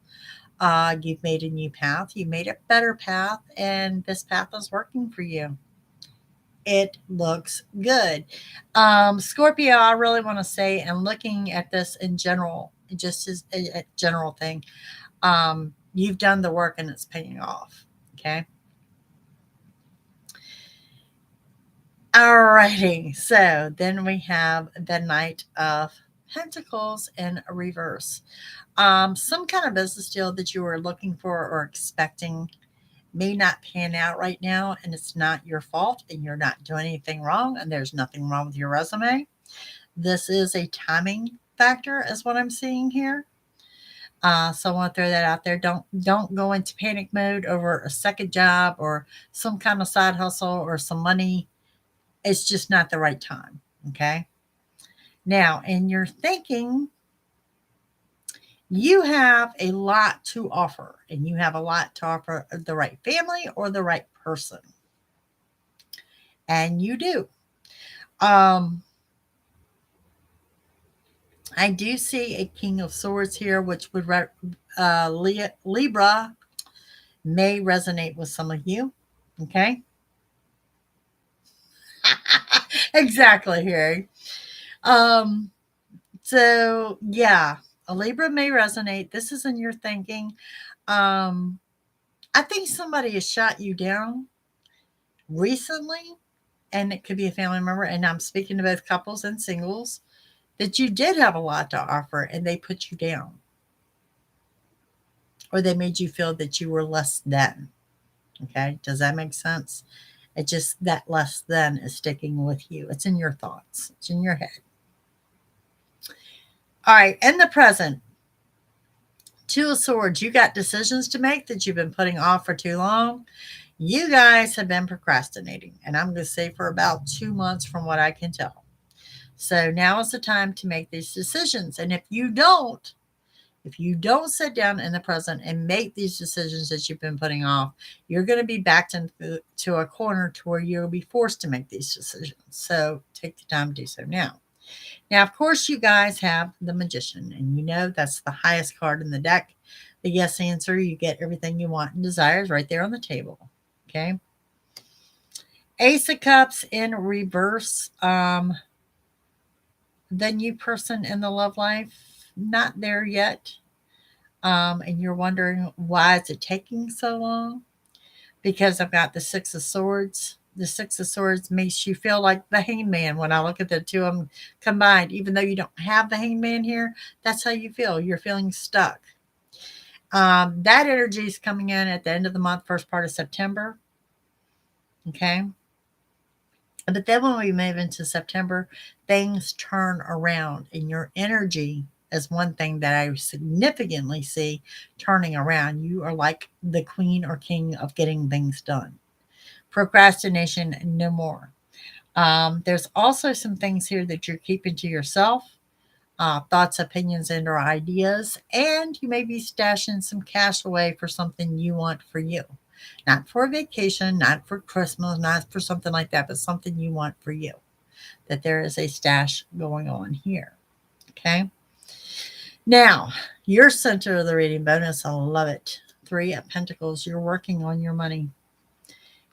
You've made a new path. You made a better path, and this path is working for you. It looks good. Scorpio, I really want to say, and looking at this in general, just as a general thing, you've done the work and it's paying off. Okay. Alrighty, so then we have the Knight of Pentacles in reverse. Some kind of business deal that you were looking for or expecting may not pan out right now, and it's not your fault, and you're not doing anything wrong, and there's nothing wrong with your resume. This is a timing factor, is what I'm seeing here. So I want to throw that out there. Don't go into panic mode over a second job or some kind of side hustle or some money. It's just not the right time. Okay. Now, in your thinking, you have a lot to offer, and you have a lot to offer the right family or the right person. And you do. I do see a King of Swords here, which would Libra may resonate with some of you. Okay. Exactly, Harry. So yeah, a Libra may resonate. This is in your thinking. I think somebody has shot you down recently, and it could be a family member. And I'm speaking to both couples and singles, that you did have a lot to offer and they put you down, or they made you feel that you were less than. Okay. Does that make sense? It just, that less than is sticking with you. It's in your thoughts. It's in your head. All right. In the present, Two of Swords, you got decisions to make that you've been putting off for too long. You guys have been procrastinating, and I'm going to say for about 2 months from what I can tell. So now is the time to make these decisions. And if you don't sit down in the present and make these decisions that you've been putting off, you're going to be backed into a corner to where you'll be forced to make these decisions. So take the time to do so now. Now, of course, you guys have the Magician, and you know that's the highest card in the deck. The yes answer, you get everything you want and desires right there on the table. Okay. Ace of Cups in reverse. The new person in the love life, not there yet. And you're wondering, why is it taking so long? Because I've got the Six of Swords. The Six of Swords makes you feel like the Hangman when I look at the two of them combined. Even though you don't have the Hangman here, that's how you feel. You're feeling stuck. That energy is coming in at the end of the month, first part of September. Okay. But then when we move into September, things turn around, and your energy is one thing that I significantly see turning around. You are like the queen or king of getting things done. Procrastination, no more. There's also some things here that you're keeping to yourself. Thoughts, opinions, and or ideas. And you may be stashing some cash away for something you want for you. Not for a vacation, not for Christmas, not for something like that, but something you want for you. that there is a stash going on here. Okay. Now, your center of the reading bonus, I love it. 3 of Pentacles. You're working on your money.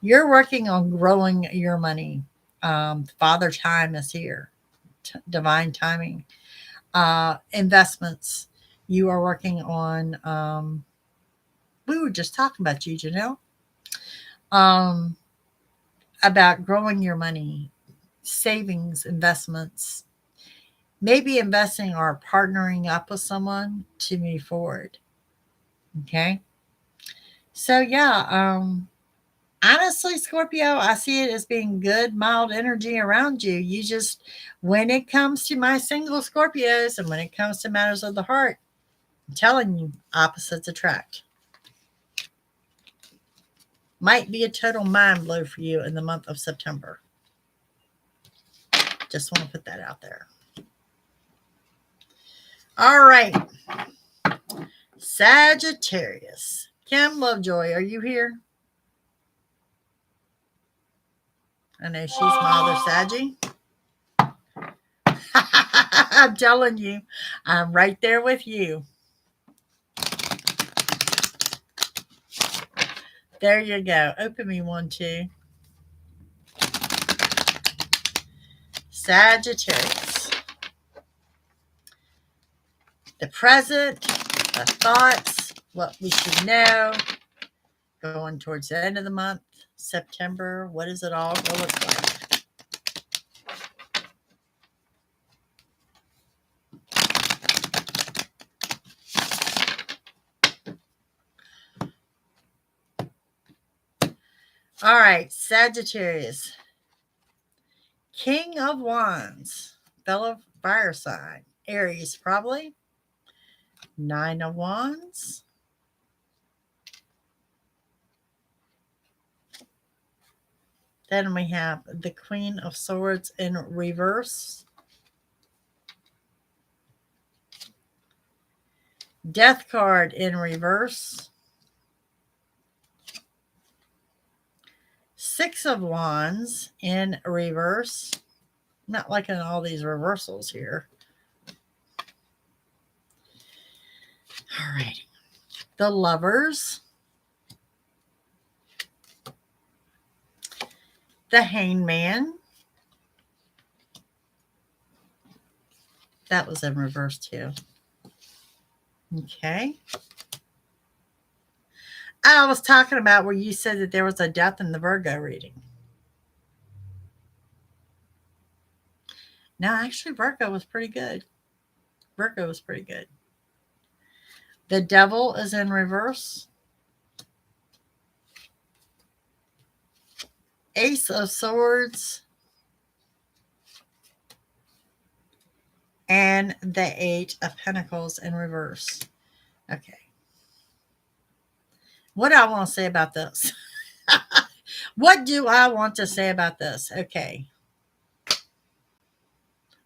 You're working on growing your money. Father time is here. Divine timing. Investments. You are working on, we were just talking about you, Janelle, about growing your money, savings, investments, maybe investing or partnering up with someone to move forward. Okay. So, yeah, honestly, Scorpio, I see it as being good, mild energy around you. You just, when it comes to my single Scorpios and when it comes to matters of the heart, I'm telling you, opposites attract. Might be a total mind blow for you in the month of September. Just want to put that out there. All right. Sagittarius. Kim Lovejoy, are you here? I know she's my other Saggy. I'm telling you, I'm right there with you. There you go. Open me one, too. Sagittarius. The present, the thoughts, what we should know. Going towards the end of the month, September. What is it all going to look like? All right, Sagittarius. King of Wands. Fellow fire sign. Aries, probably. 9 of Wands. Then we have the Queen of Swords in reverse. Death card in reverse. 6 of Wands in reverse. I'm not liking all these reversals here. All right. The Lovers. The Hangman. That was in reverse too. Okay. I was talking about where you said that there was a death in the Virgo reading. No, actually, Virgo was pretty good. Virgo was pretty good. The Devil is in reverse. Ace of Swords. And the 8 of Pentacles in reverse. Okay. What do I want to say about this? What do I want to say about this? Okay.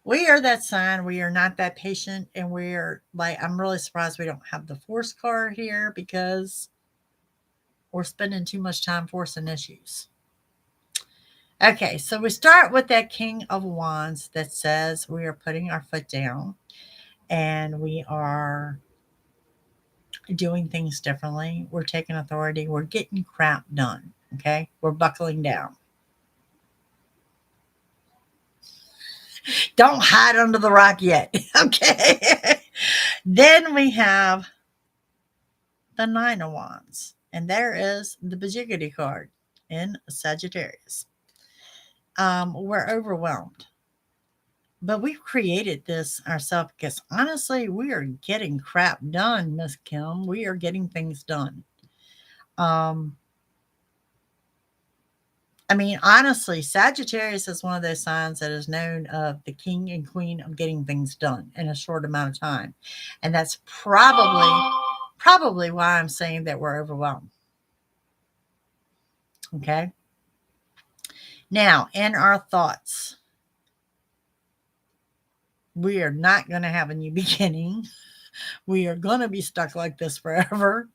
We are that sign. We are not that patient. And we're like, I'm really surprised we don't have the Force card here because we're spending too much time forcing issues. Okay, so we start with that King of Wands that says we are putting our foot down and we are doing things differently. We're taking authority. We're getting crap done. Okay, we're buckling down. Don't hide under the rock yet. Okay. Then we have the 9 of Wands. And there is the Bajiggity card in Sagittarius. We're overwhelmed. But we've created this ourselves because honestly, we are getting crap done, Miss Kim. We are getting things done. I mean, honestly, Sagittarius is one of those signs that is known of the king and queen of getting things done in a short amount of time. And that's probably why I'm saying that we're overwhelmed. Okay. Now, in our thoughts, we are not going to have a new beginning. We are going to be stuck like this forever.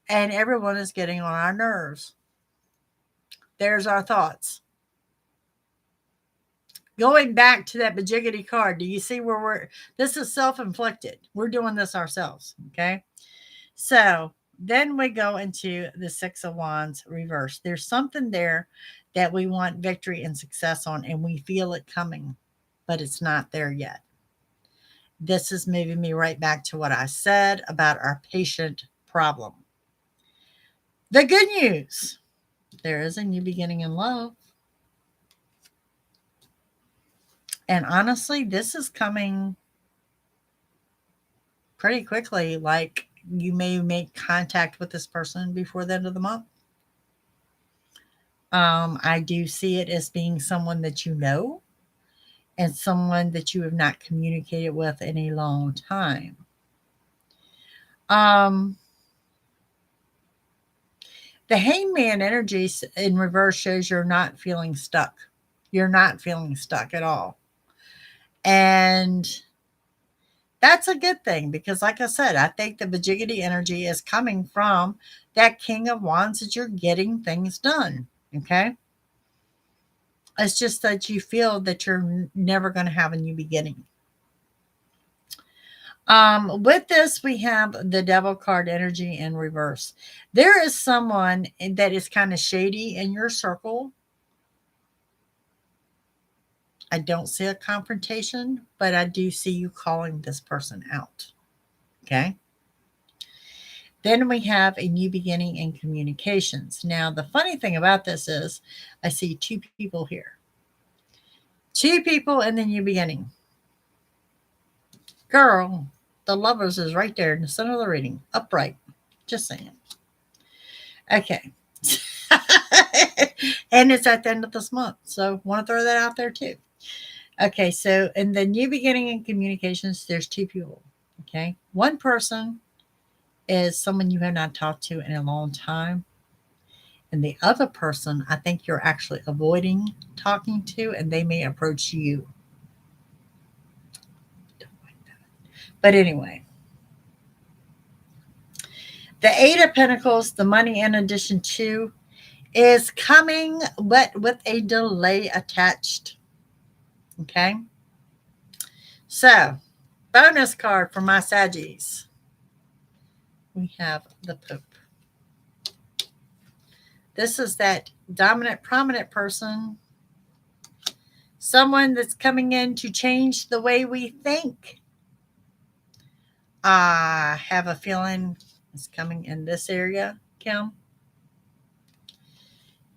And everyone is getting on our nerves. There's our thoughts. Going back to that bajiggity card, do you see where this is self-inflicted. We're doing this ourselves, okay? So then we go into the Six of Wands reverse. There's something there that we want victory and success on, and we feel it coming, but it's not there yet. This is moving me right back to what I said about our patient problem. The good news, there is a new beginning in love. And honestly, this is coming pretty quickly. Like, you may make contact with this person before the end of the month. I do see it as being someone that you know and someone that you have not communicated with in a long time. The Hangman energy in reverse shows you're not feeling stuck. You're not feeling stuck at all. And that's a good thing because, like I said, I think the Bajiggity energy is coming from that King of Wands that you're getting things done. Okay? It's just that you feel that you're never going to have a new beginning. With this, we have the Devil card energy in reverse. There is someone that is kind of shady in your circle. I don't see a confrontation, but I do see you calling this person out. Okay. Then we have a new beginning in communications. Now, the funny thing about this is I see two people here. Two people in the new beginning. Girl, the Lovers is right there in the center of the reading, upright. Just saying. Okay. And it's at the end of this month. So want to throw that out there too. Okay, so in the new beginning in communications, there's two people. Okay. One person is someone you have not talked to in a long time. And the other person, I think you're actually avoiding talking to, and they may approach you. Don't like that. But anyway, the Eight of Pentacles, the money in addition to, is coming, but with a delay attached. Okay. So, bonus card for my Saggies. We have the Pope. This is that dominant, prominent person. Someone that's coming in to change the way we think. I have a feeling it's coming in this area, Kim.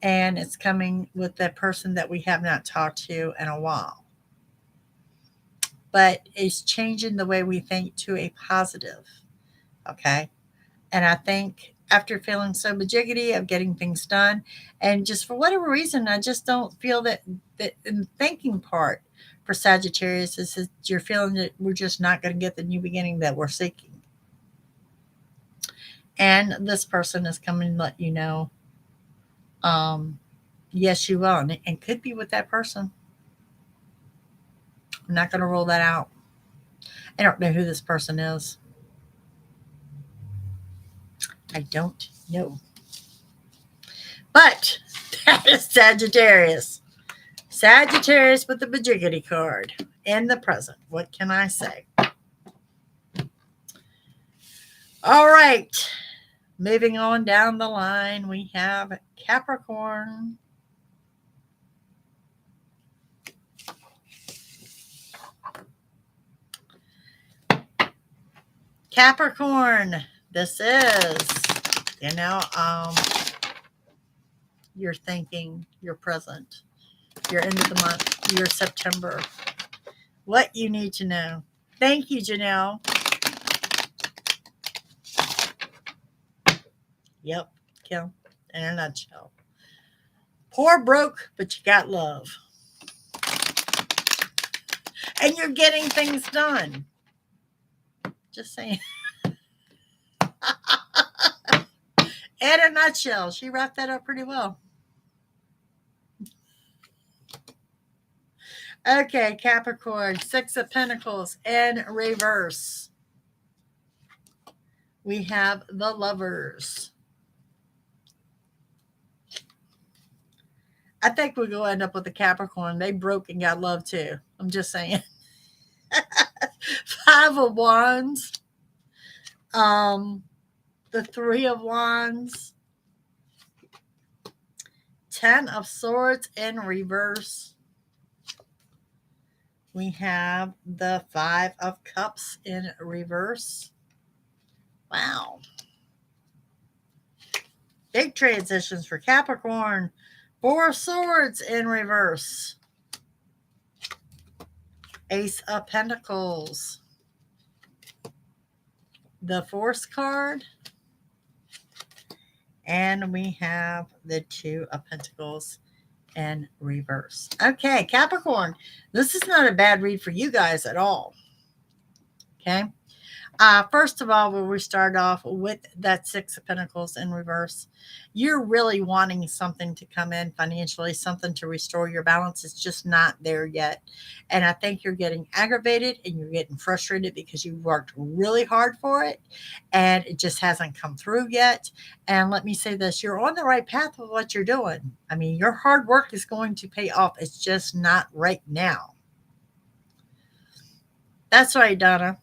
And it's coming with that person that we have not talked to in a while. But it's changing the way we think to a positive. Okay. And I think after feeling so bajiggity of getting things done, and just for whatever reason, I just don't feel that in the thinking part for Sagittarius is that you're feeling that we're just not going to get the new beginning that we're seeking. And this person is coming to let you know, yes, you will. And could be with that person. I'm not going to rule that out. I don't know who this person is. I don't know. But that is Sagittarius. Sagittarius with the bajiggity card in the present. What can I say? All right. Moving on down the line, we have Capricorn. Capricorn, this is, you're thinking, you're present, you're end of the month, you're September. What you need to know. Thank you, Janelle. Yep, Kim, in a nutshell. Poor broke, but you got love. And you're getting things done. Just saying. In a nutshell, she wrapped that up pretty well. Okay, Capricorn, Six of Pentacles in reverse. We have the Lovers. I think we're going to end up with a Capricorn. They broke and got love too. I'm just saying. Five of Wands. The Three of Wands. 10 of Swords in reverse. We have the Five of Cups in reverse. Wow. Big transitions for Capricorn. Four of Swords in reverse. Ace of Pentacles. The Force card. And we have the Two of Pentacles in reverse. Okay, Capricorn, this is not a bad read for you guys at all. Okay. First of all, where we start off with that Six of Pentacles in reverse, you're really wanting something to come in financially, something to restore your balance. It's just not there yet. And I think you're getting aggravated and you're getting frustrated because you worked really hard for it and it just hasn't come through yet. And let me say this, you're on the right path with what you're doing. I mean, your hard work is going to pay off. It's just not right now. That's right, Donna.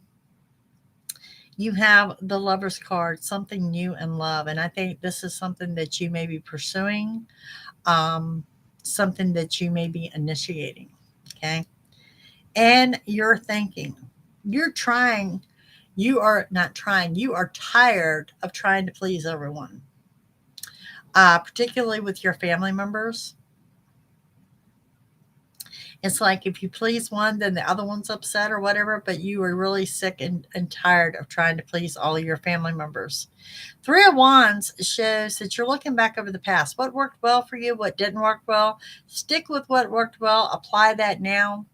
You have the Lover's card, something new in love. And I think this is something that you may be pursuing, something that you may be initiating. Okay. And you're thinking, you're trying, you are not trying, you are tired of trying to please everyone, particularly with your family members. It's like if you please one, then the other one's upset or whatever, but you are really sick and tired of trying to please all of your family members. Three of Wands shows that you're looking back over the past. What worked well for you? What didn't work well? Stick with what worked well. Apply that now.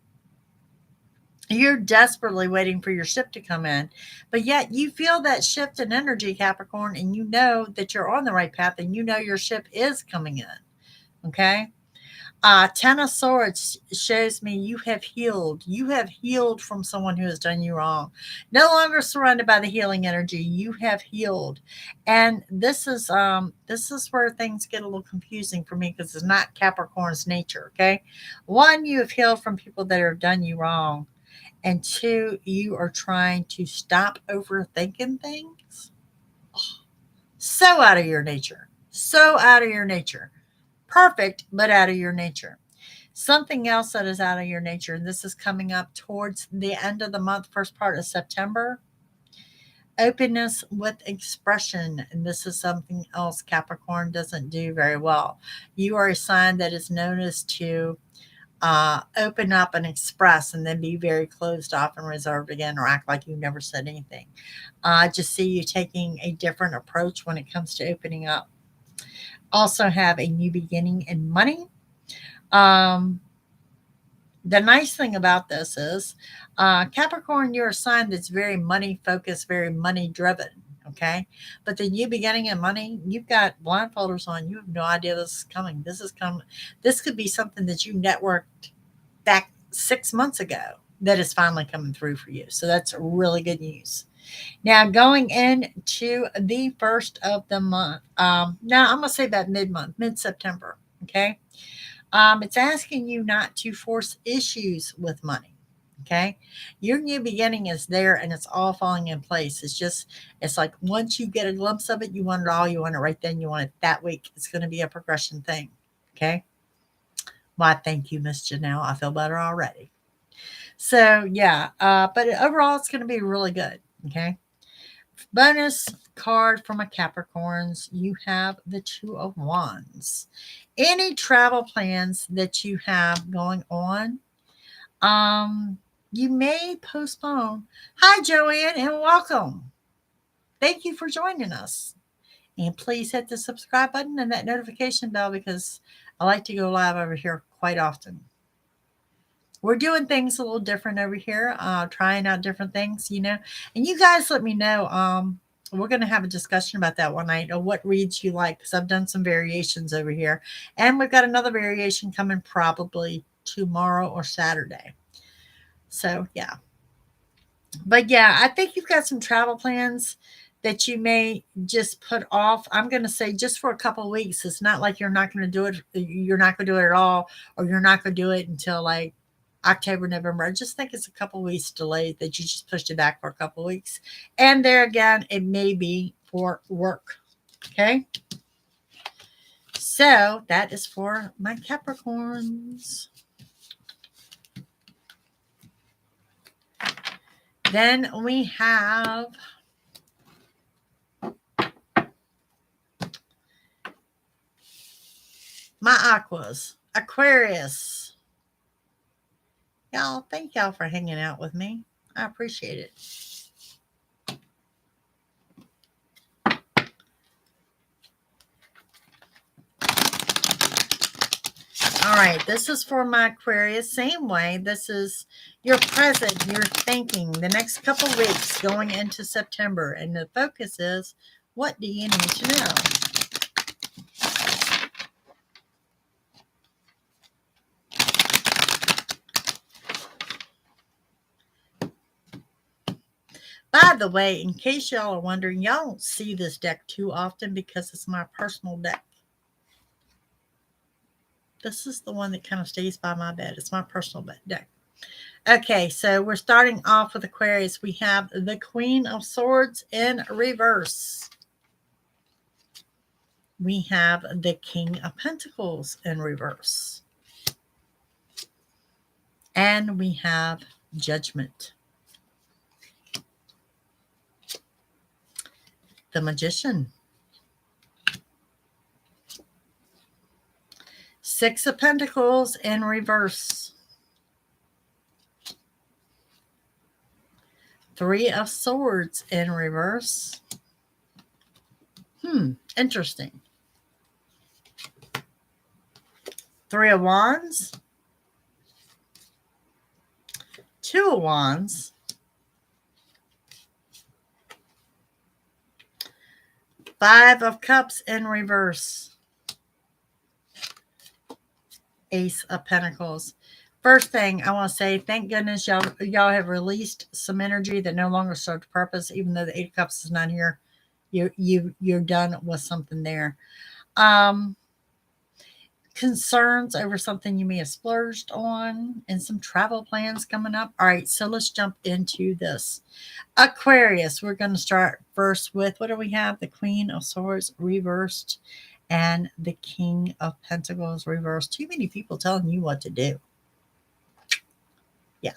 You're desperately waiting for your ship to come in, but yet you feel that shift in energy, Capricorn, and you know that you're on the right path and you know your ship is coming in. Okay. 10 of Swords shows me you have healed. You have healed from someone who has done you wrong. No longer surrounded by the healing energy. You have healed. And this is where things get a little confusing for me because it's not Capricorn's nature, okay? One, you have healed from people that have done you wrong. And two, you are trying to stop overthinking things. So out of your nature. So out of your nature. Perfect, but out of your nature. Something else that is out of your nature, and this is coming up towards the end of the month, first part of September. Openness with expression. And this is something else Capricorn doesn't do very well. You are a sign that is known as to open up and express and then be very closed off and reserved again or act like you never said anything. I just see you taking a different approach when it comes to opening up. Also have a new beginning in money. The nice thing about this is Capricorn, you're a sign that's very money focused, very money driven. Okay. But the new beginning in money, you've got blindfolders on. You have no idea this is coming. This is coming. This could be something that you networked back 6 months ago that is finally coming through for you. So that's really good news. Now, going into the first of the month, now I'm going to say about mid-month, mid-September, okay? It's asking you not to force issues with money, okay? Your new beginning is there and it's all falling in place. It's like once you get a glimpse of it, you want it all, you want it right then, you want it that week. It's going to be a progression thing, okay? Why, thank you, Miss Janelle. I feel better already. So, yeah, but overall, it's going to be really good, okay? Bonus card from a Capricorns, you have the Two of Wands. Any travel plans that you have going on, you may postpone. Hi, Joanne, and welcome. Thank you for joining us. And please hit the subscribe button and that notification bell because I like to go live over here quite often. We're doing things a little different over here, trying out different things, and you guys let me know. We're going to have a discussion about that one night or what reads you like because I've done some variations over here. And we've got another variation coming probably tomorrow or Saturday. So, yeah. But, yeah, I think you've got some travel plans that you may just put off. I'm going to say just for a couple of weeks. It's not like you're not going to do it. You're not going to do it at all, or you're not going to do it until like October, November. I just think it's a couple of weeks delayed that you just pushed it back for a couple of weeks. And there again, it may be for work. Okay. So that is for my Capricorns. Then we have my Aquas, Aquarius. Y'all, thank y'all for hanging out with me. I appreciate it. All right, this is for my Aquarius. Same way. This is your present, your thinking, the next couple weeks going into September. And the focus is, what do you need to know? By the way, in case y'all are wondering, y'all don't see this deck too often because it's my personal deck. This is the one that kind of stays by my bed. It's my personal deck. Okay, so we're starting off with Aquarius. We have the Queen of Swords in reverse. We have the King of Pentacles in reverse. And we have Judgment. The Magician. Six of Pentacles in reverse. Three of Swords in reverse. Interesting. Three of Wands. Two of Wands. Five of Cups in reverse. Ace of Pentacles. First thing I want to say, thank goodness y'all have released some energy that no longer served a purpose, even though the Eight of Cups is not here. You're done with something there. Concerns over something you may have splurged on, and some travel plans coming up. All right, so let's jump into this. Aquarius, we're going to start first with, what do we have? The Queen of Swords reversed and the King of Pentacles reversed. Too many people telling you what to do. Yeah.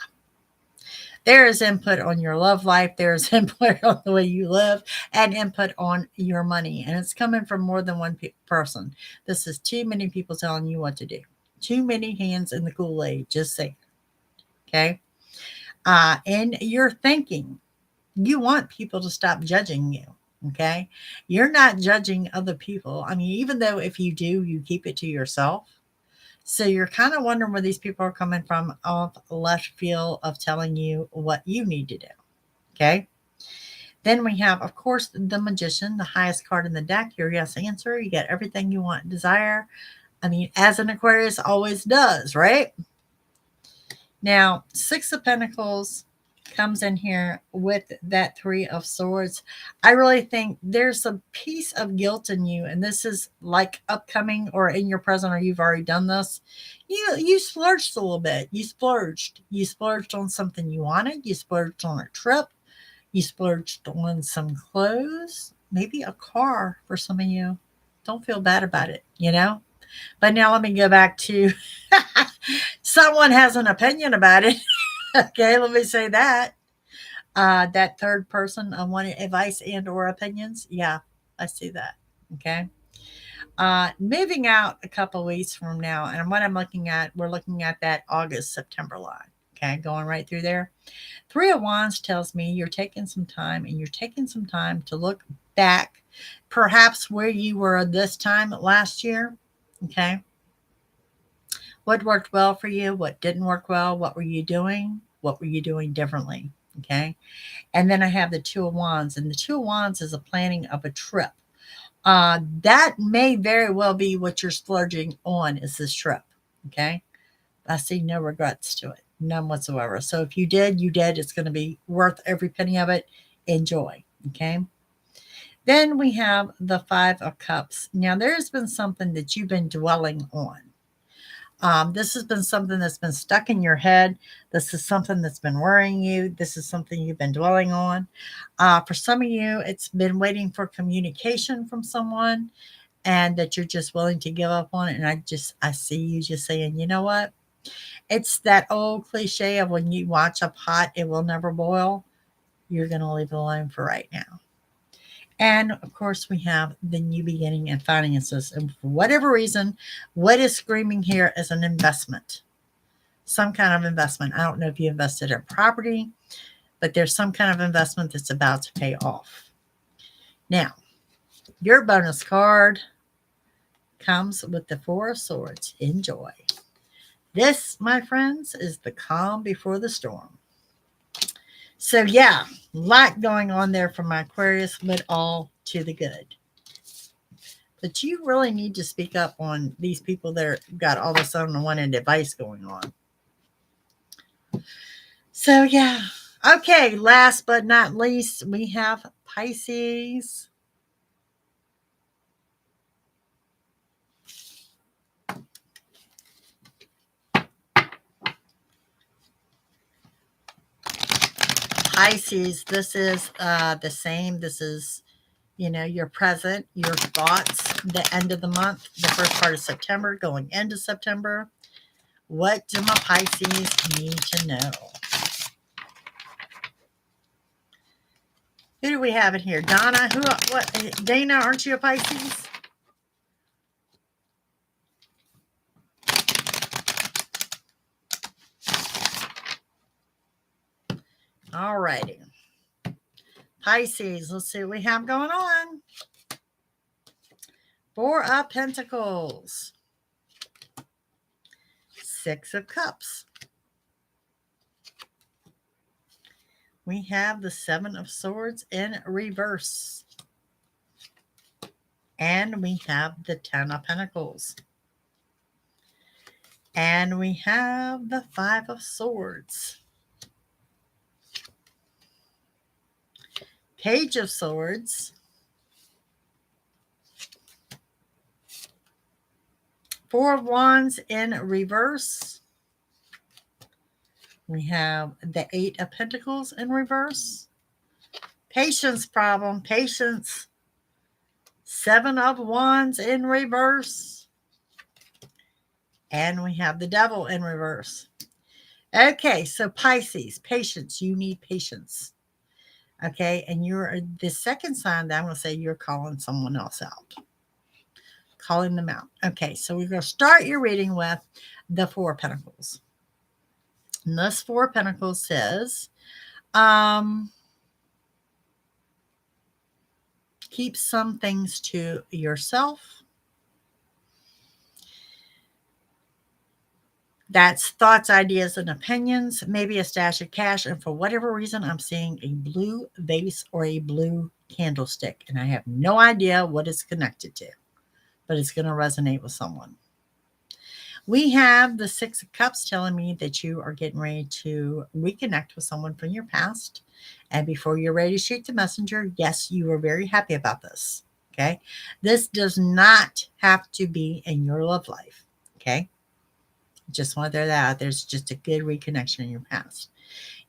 There is input on your love life. There's input on the way you live, and input on your money. And it's coming from more than one person. This is too many people telling you what to do. Too many hands in the Kool-Aid. Just saying. Okay. In your thinking, you want people to stop judging you. Okay. You're not judging other people. I mean, even though if you do, you keep it to yourself. So you're kind of wondering where these people are coming from off left field of telling you what you need to do. Okay. Then we have, of course, the Magician, the highest card in the deck. Your yes answer. You get everything you want and desire. I mean, as an Aquarius always does, right? Now, Six of Pentacles comes in here with that Three of Swords. I really think there's a piece of guilt in you, and this is like upcoming or in your present, or you've already done this. You splurged a little bit. You splurged on something you wanted. You splurged on a trip. You splurged on some clothes, maybe a car for some of you. Don't feel bad about it, you know? But now let me go back to someone has an opinion about it. Okay, let me say that. That third person on one advice and or opinions. Yeah, I see that. Okay. Moving out a couple weeks from now, and what I'm looking at, we're looking at that August, September line. Okay, going right through there. Three of Wands tells me you're taking some time, and you're taking some time to look back, perhaps where you were this time last year. Okay. What worked well for you? What didn't work well? What were you doing? What were you doing differently? Okay. And then I have the Two of Wands, and the Two of Wands is a planning of a trip. That may very well be what you're splurging on, is this trip. Okay. I see no regrets to it. None whatsoever. So if you did, you did. It's going to be worth every penny of it. Enjoy. Okay. Then we have the Five of Cups. Now, there's been something that you've been dwelling on. This has been something that's been stuck in your head. This is something that's been worrying you. This is something you've been dwelling on. For some of you, it's been waiting for communication from someone and that you're just willing to give up on it. And I see you just saying, you know what? It's that old cliche of when you watch a pot, it will never boil. You're going to leave it alone for right now. And of course, we have the new beginning and finances. And for whatever reason, what is screaming here is an investment, some kind of investment. I don't know if you invested in property, but there's some kind of investment that's about to pay off. Now, your bonus card comes with the Four of Swords. Enjoy. This, my friends, is the calm before the storm. So, yeah, a lot going on there for my Aquarius, but all to the good. But you really need to speak up on these people that got all this unwanted advice going on. So, yeah. Okay, last but not least, we have Pisces. Pisces, this is the same. This is, your present, your thoughts, the end of the month, the first part of September, going into September. What do my Pisces need to know? Who do we have in here? Donna? What? Dana, aren't you a Pisces? All righty. Pisces, let's see what we have going on. Four of Pentacles. Six of Cups. We have the Seven of Swords in reverse. And we have the Ten of Pentacles. And we have the Five of Swords. Page of Swords. Four of Wands in reverse. We have the Eight of Pentacles in reverse. Patience problem. Patience. Seven of Wands in reverse. And we have the Devil in reverse. Okay, so Pisces, patience. You need patience. Okay, and you're the second sign that I'm going to say you're calling someone else out. Calling them out. Okay, so we're going to start your reading with the Four of Pentacles. And this Four of Pentacles says, keep some things to yourself. That's thoughts, ideas, and opinions, maybe a stash of cash. And for whatever reason, I'm seeing a blue vase or a blue candlestick. And I have no idea what it's connected to, but it's going to resonate with someone. We have the Six of Cups telling me that you are getting ready to reconnect with someone from your past. And before you're ready to shoot the messenger, yes, you are very happy about this. Okay. This does not have to be in your love life. Okay. Just want to throw that out. There's just a good reconnection in your past.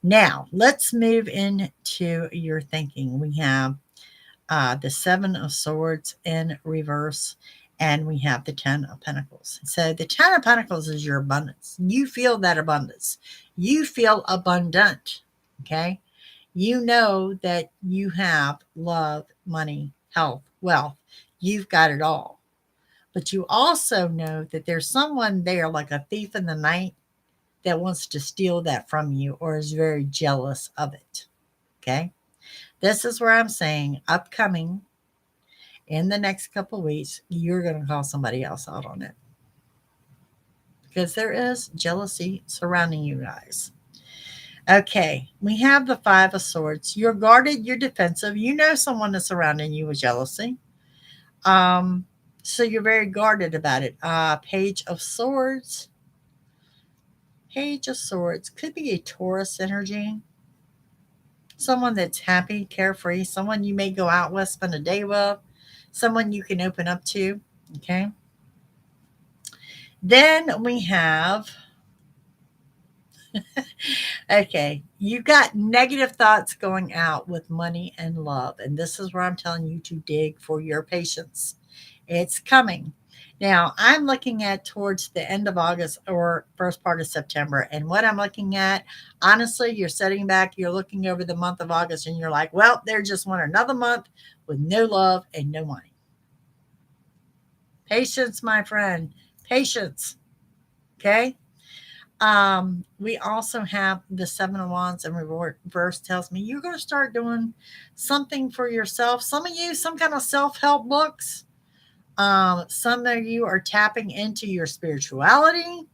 Now, let's move into your thinking. We have the Seven of Swords in reverse, and we have the Ten of Pentacles. So the Ten of Pentacles is your abundance. You feel that abundance. You feel abundant, okay? You know that you have love, money, health, wealth. You've got it all. But you also know that there's someone there like a thief in the night that wants to steal that from you or is very jealous of it. Okay. This is where I'm saying upcoming in the next couple of weeks, you're going to call somebody else out on it. Because there is jealousy surrounding you guys. Okay. We have the Five of Swords. You're guarded, you're defensive. You know someone is surrounding you with jealousy. So you're very guarded about it. Page of Swords. Page of Swords could be a Taurus energy. someone that's happy, carefree, someone you may go out with, spend a day with, someone you can open up to. Okay. Then we have, okay, you got negative thoughts going out with money and love. And this is where I'm telling you to dig for your patience. It's coming. Now, I'm looking at towards the end of August or first part of September. And what I'm looking at, honestly, you're sitting back, you're looking over the month of August, and you're like, well, there's just one another month with no love and no money. Patience, my friend. Patience. Okay. We also have the Seven of Wands and reverse tells me you're going to start doing something for yourself. Some of you, some kind of self-help books. Some of you are tapping into your spirituality.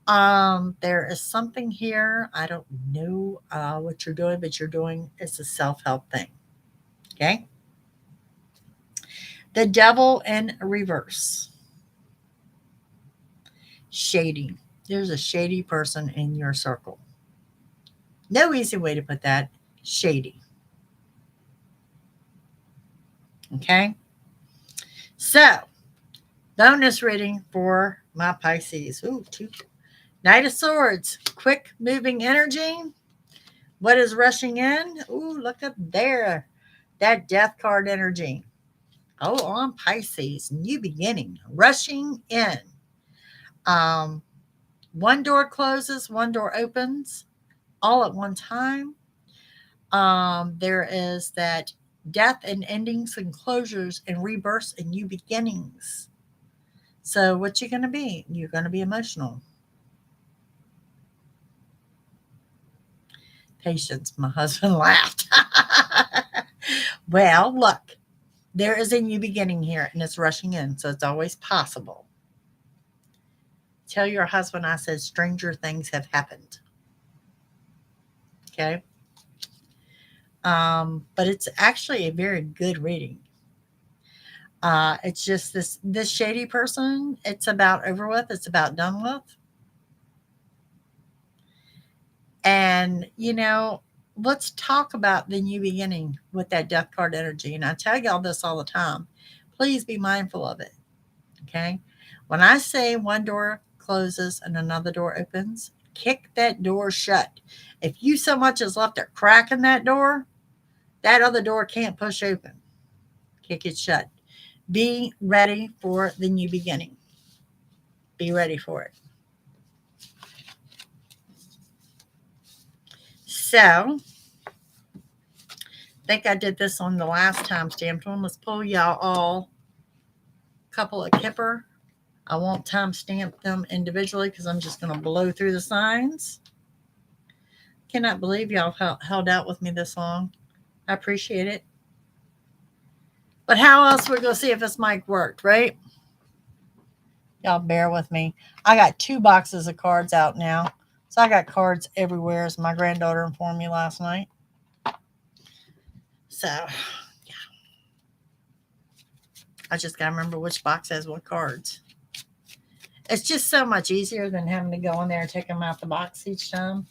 There is something here. I don't know what you're doing, but you're doing it's a self-help thing. Okay. The Devil in reverse. Shady. There's a shady person in your circle. No easy way to put that. Shady. Okay. So, bonus reading for my Pisces. Ooh, two. Knight of Swords. Quick moving energy. What is rushing in? Ooh, look up there. That death card energy. Oh, on Pisces. New beginning. Rushing in. One door closes, one door opens, all at one time. There is that death and endings and closures and rebirths and new beginnings. So what you're going to be? You're going to be emotional. Patience. My husband laughed. Well, look, there is a new beginning here and it's rushing in. So it's always possible. Tell your husband I said stranger things have happened. Okay. But it's actually a very good reading. It's just this shady person. It's about over with. It's about done with. And let's talk about the new beginning with that death card energy. And I tell y'all this all the time. Please be mindful of it. Okay. When I say one door closes and another door opens, kick that door shut. If you so much as left a crack in that other door can't push open. Kick it shut. Be ready for the new beginning. Be ready for it. So, I think I did this on the last time stamped one. Let's pull y'all all a couple of Kipper. I won't time stamp them individually because I'm just going to blow through the signs. Cannot believe y'all held out with me this long. I appreciate it. But how else we're going to see if this mic worked, right? Y'all bear with me. I got 2 boxes of cards out now. So I got cards everywhere, as my granddaughter informed me last night. So, yeah. I just got to remember which box has what cards. It's just so much easier than having to go in there and take them out the box each time.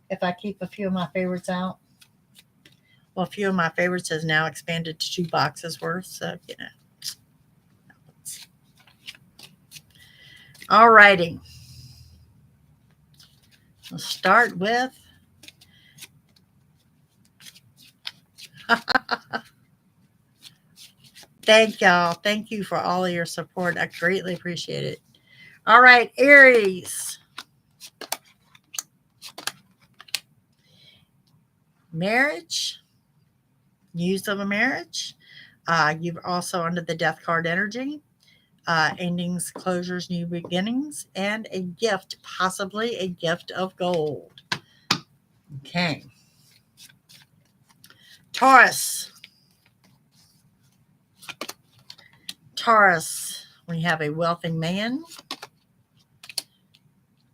If I keep a few of my favorites out. Well, a few of my favorites has now expanded to 2 boxes worth. So, All righty. We'll start with thank y'all. Thank you for all of your support. I greatly appreciate it. All right, Aries. Marriage. News of a marriage. You're also under the death card energy. Endings, closures, new beginnings, and a gift, possibly a gift of gold. Okay. Taurus. Taurus, we have a wealthy man,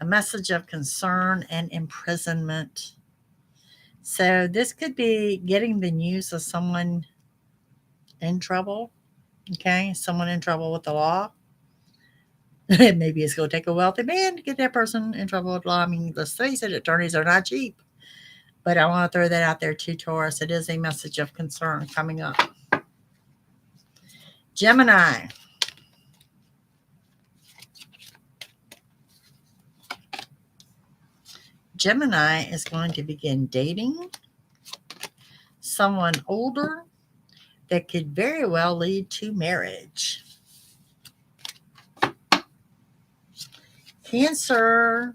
a message of concern and imprisonment. So this could be getting the news of someone in trouble. Okay, someone in trouble with the law. Maybe it's going to take a wealthy man to get that person in trouble with law. I mean, let's face it, attorneys are not cheap. But I want to throw that out there too, Taurus. It is a message of concern coming up. Gemini. Gemini is going to begin dating someone older that could very well lead to marriage. Cancer.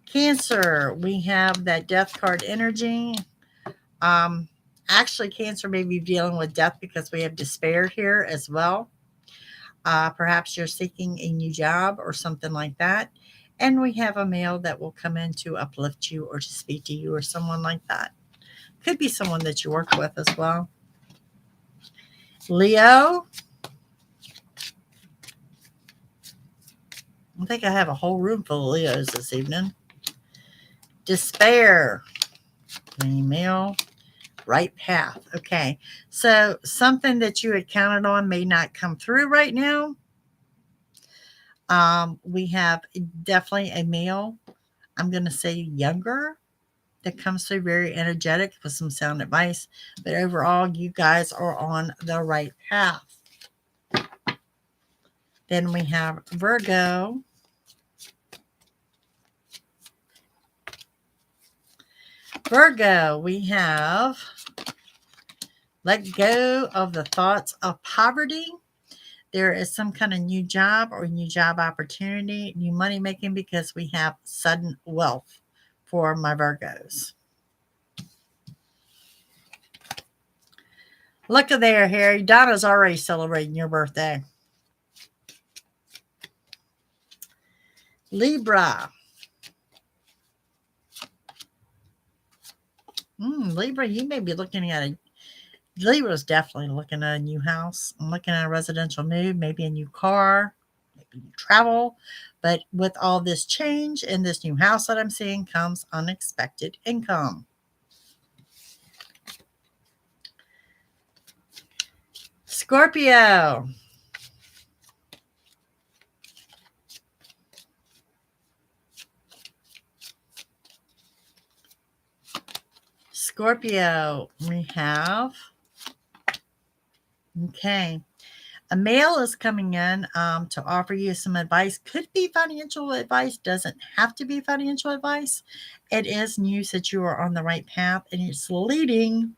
Cancer, we have that death card energy. Actually, Cancer may be dealing with death because we have despair here as well. Perhaps you're seeking a new job or something like that. And we have a male that will come in to uplift you or to speak to you or someone like that. Could be someone that you work with as well. Leo. I think I have a whole room full of Leos this evening. Despair. Female. Right path. Okay. So something that you had counted on may not come through right now. We have definitely a male, I'm going to say younger, that comes through very energetic with some sound advice. But overall, you guys are on the right path. Then we have Virgo. Virgo, we have let go of the thoughts of poverty. There is some kind of new job or new job opportunity, new money making, because we have sudden wealth for my Virgos. Look at there, Harry. Donna's already celebrating your birthday. Libra. Libra, you may be looking at Libra's definitely looking at a new house. I'm looking at a residential move, maybe a new car, maybe new travel. But with all this change in this new house that I'm seeing comes unexpected income. Scorpio. Scorpio, we have, okay, a male is coming in to offer you some advice. Could be financial advice, doesn't have to be financial advice. It is news that you are on the right path and it's leading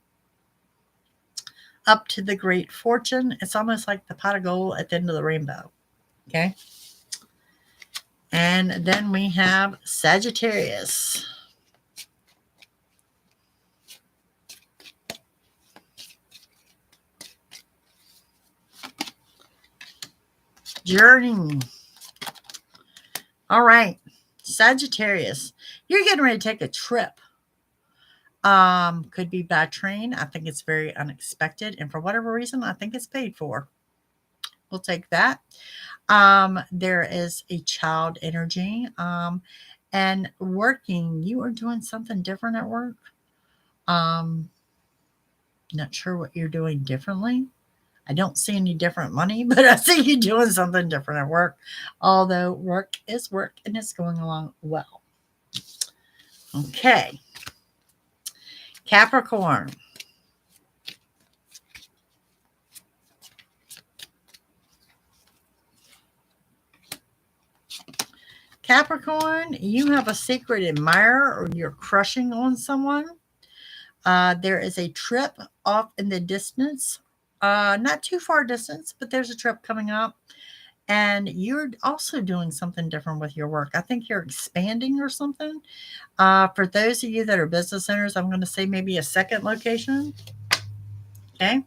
up to the great fortune. It's almost like the pot of gold at the end of the rainbow. Okay. And then we have Sagittarius. Journey. All right. Sagittarius, you're getting ready to take a trip. Could be by train. I think it's very unexpected. And for whatever reason, I think it's paid for. We'll take that. There is a child energy. And working, you are doing something different at work. Not sure what you're doing differently. I don't see any different money, but I see you doing something different at work. Although work is work and it's going along well. Okay. Capricorn. Capricorn, you have a secret admirer or you're crushing on someone. There is a trip off in the distance. Not too far distance, but there's a trip coming up. And you're also doing something different with your work. I think you're expanding or something. For those of you that are business owners, I'm going to say maybe a second location. Okay.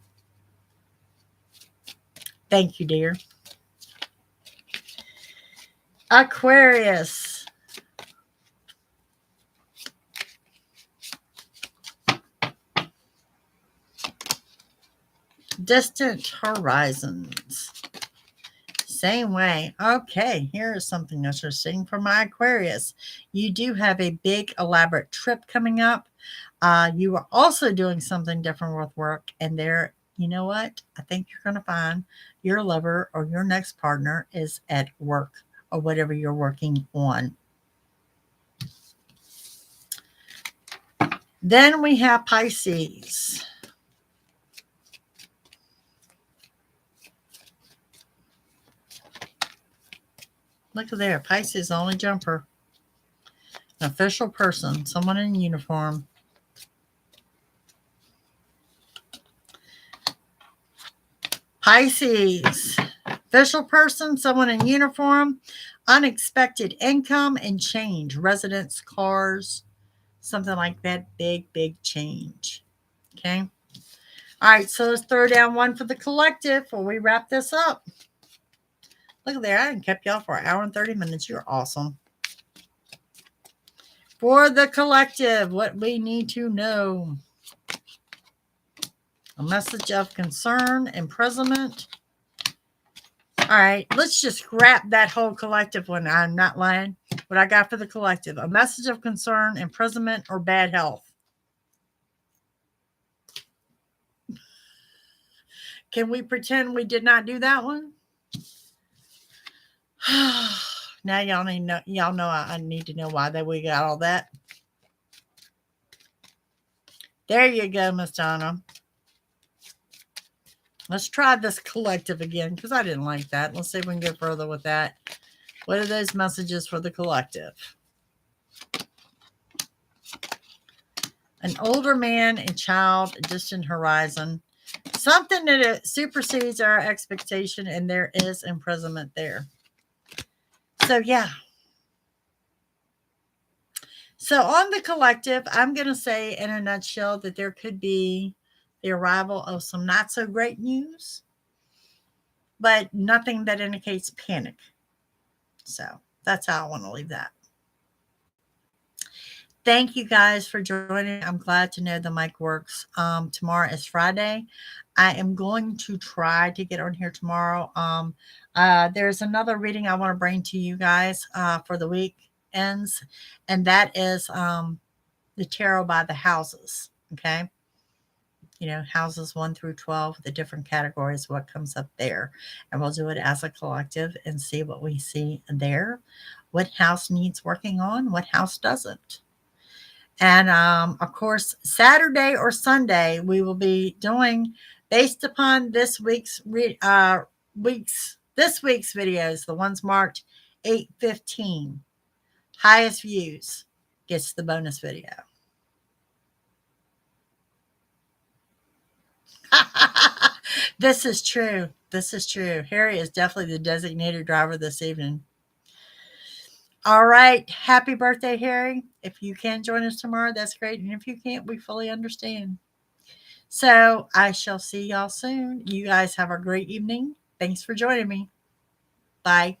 Thank you, dear. Aquarius. Distant horizons. Same way. Okay, here is something interesting for my Aquarius. You do have a big elaborate trip coming up. You are also doing something different with work, and there, you know what? I think you're going to find your lover or your next partner is at work or whatever you're working on. Then we have Pisces. Look at there. Pisces, the only jumper. An official person, someone in uniform. Pisces, official person, someone in uniform, unexpected income and change, residence, cars, something like that. Big, big change. Okay. All right. So let's throw down one for the collective before we wrap this up. Look at there. I kept y'all for an hour and 30 minutes. You're awesome. For the collective, what we need to know. A message of concern, imprisonment. All right, let's just scrap that whole collective one. I'm not lying. What I got for the collective. A message of concern, imprisonment, or bad health. Can we pretend we did not do that one? Now y'all know I need to know why that we got all that. There you go, Miss Donna. Let's try this collective again because I didn't like that. Let's see if we can go further with that. What are those messages for the collective? An older man, a child, a distant horizon. Something that supersedes our expectation, and there is imprisonment there. So, yeah. So, on the collective, I'm going to say in a nutshell that there could be the arrival of some not so great news, but nothing that indicates panic. So, that's how I want to leave that. Thank you guys for joining. I'm glad to know the mic works. Tomorrow is Friday. I am going to try to get on here tomorrow. There's another reading I want to bring to you guys for the week ends, and that is the tarot by the houses. Okay. You know, houses 1 through 12, the different categories, what comes up there. And we'll do it as a collective and see what we see there. What house needs working on, what house doesn't. And of course, Saturday or Sunday, we will be doing based upon this week's videos, the ones marked 8:15. Highest views gets the bonus video. This is true. This is true. Harry is definitely the designated driver this evening. All right. Happy birthday, Harry. If you can join us tomorrow, that's great. And if you can't, we fully understand. So I shall see y'all soon. You guys have a great evening. Thanks for joining me. Bye.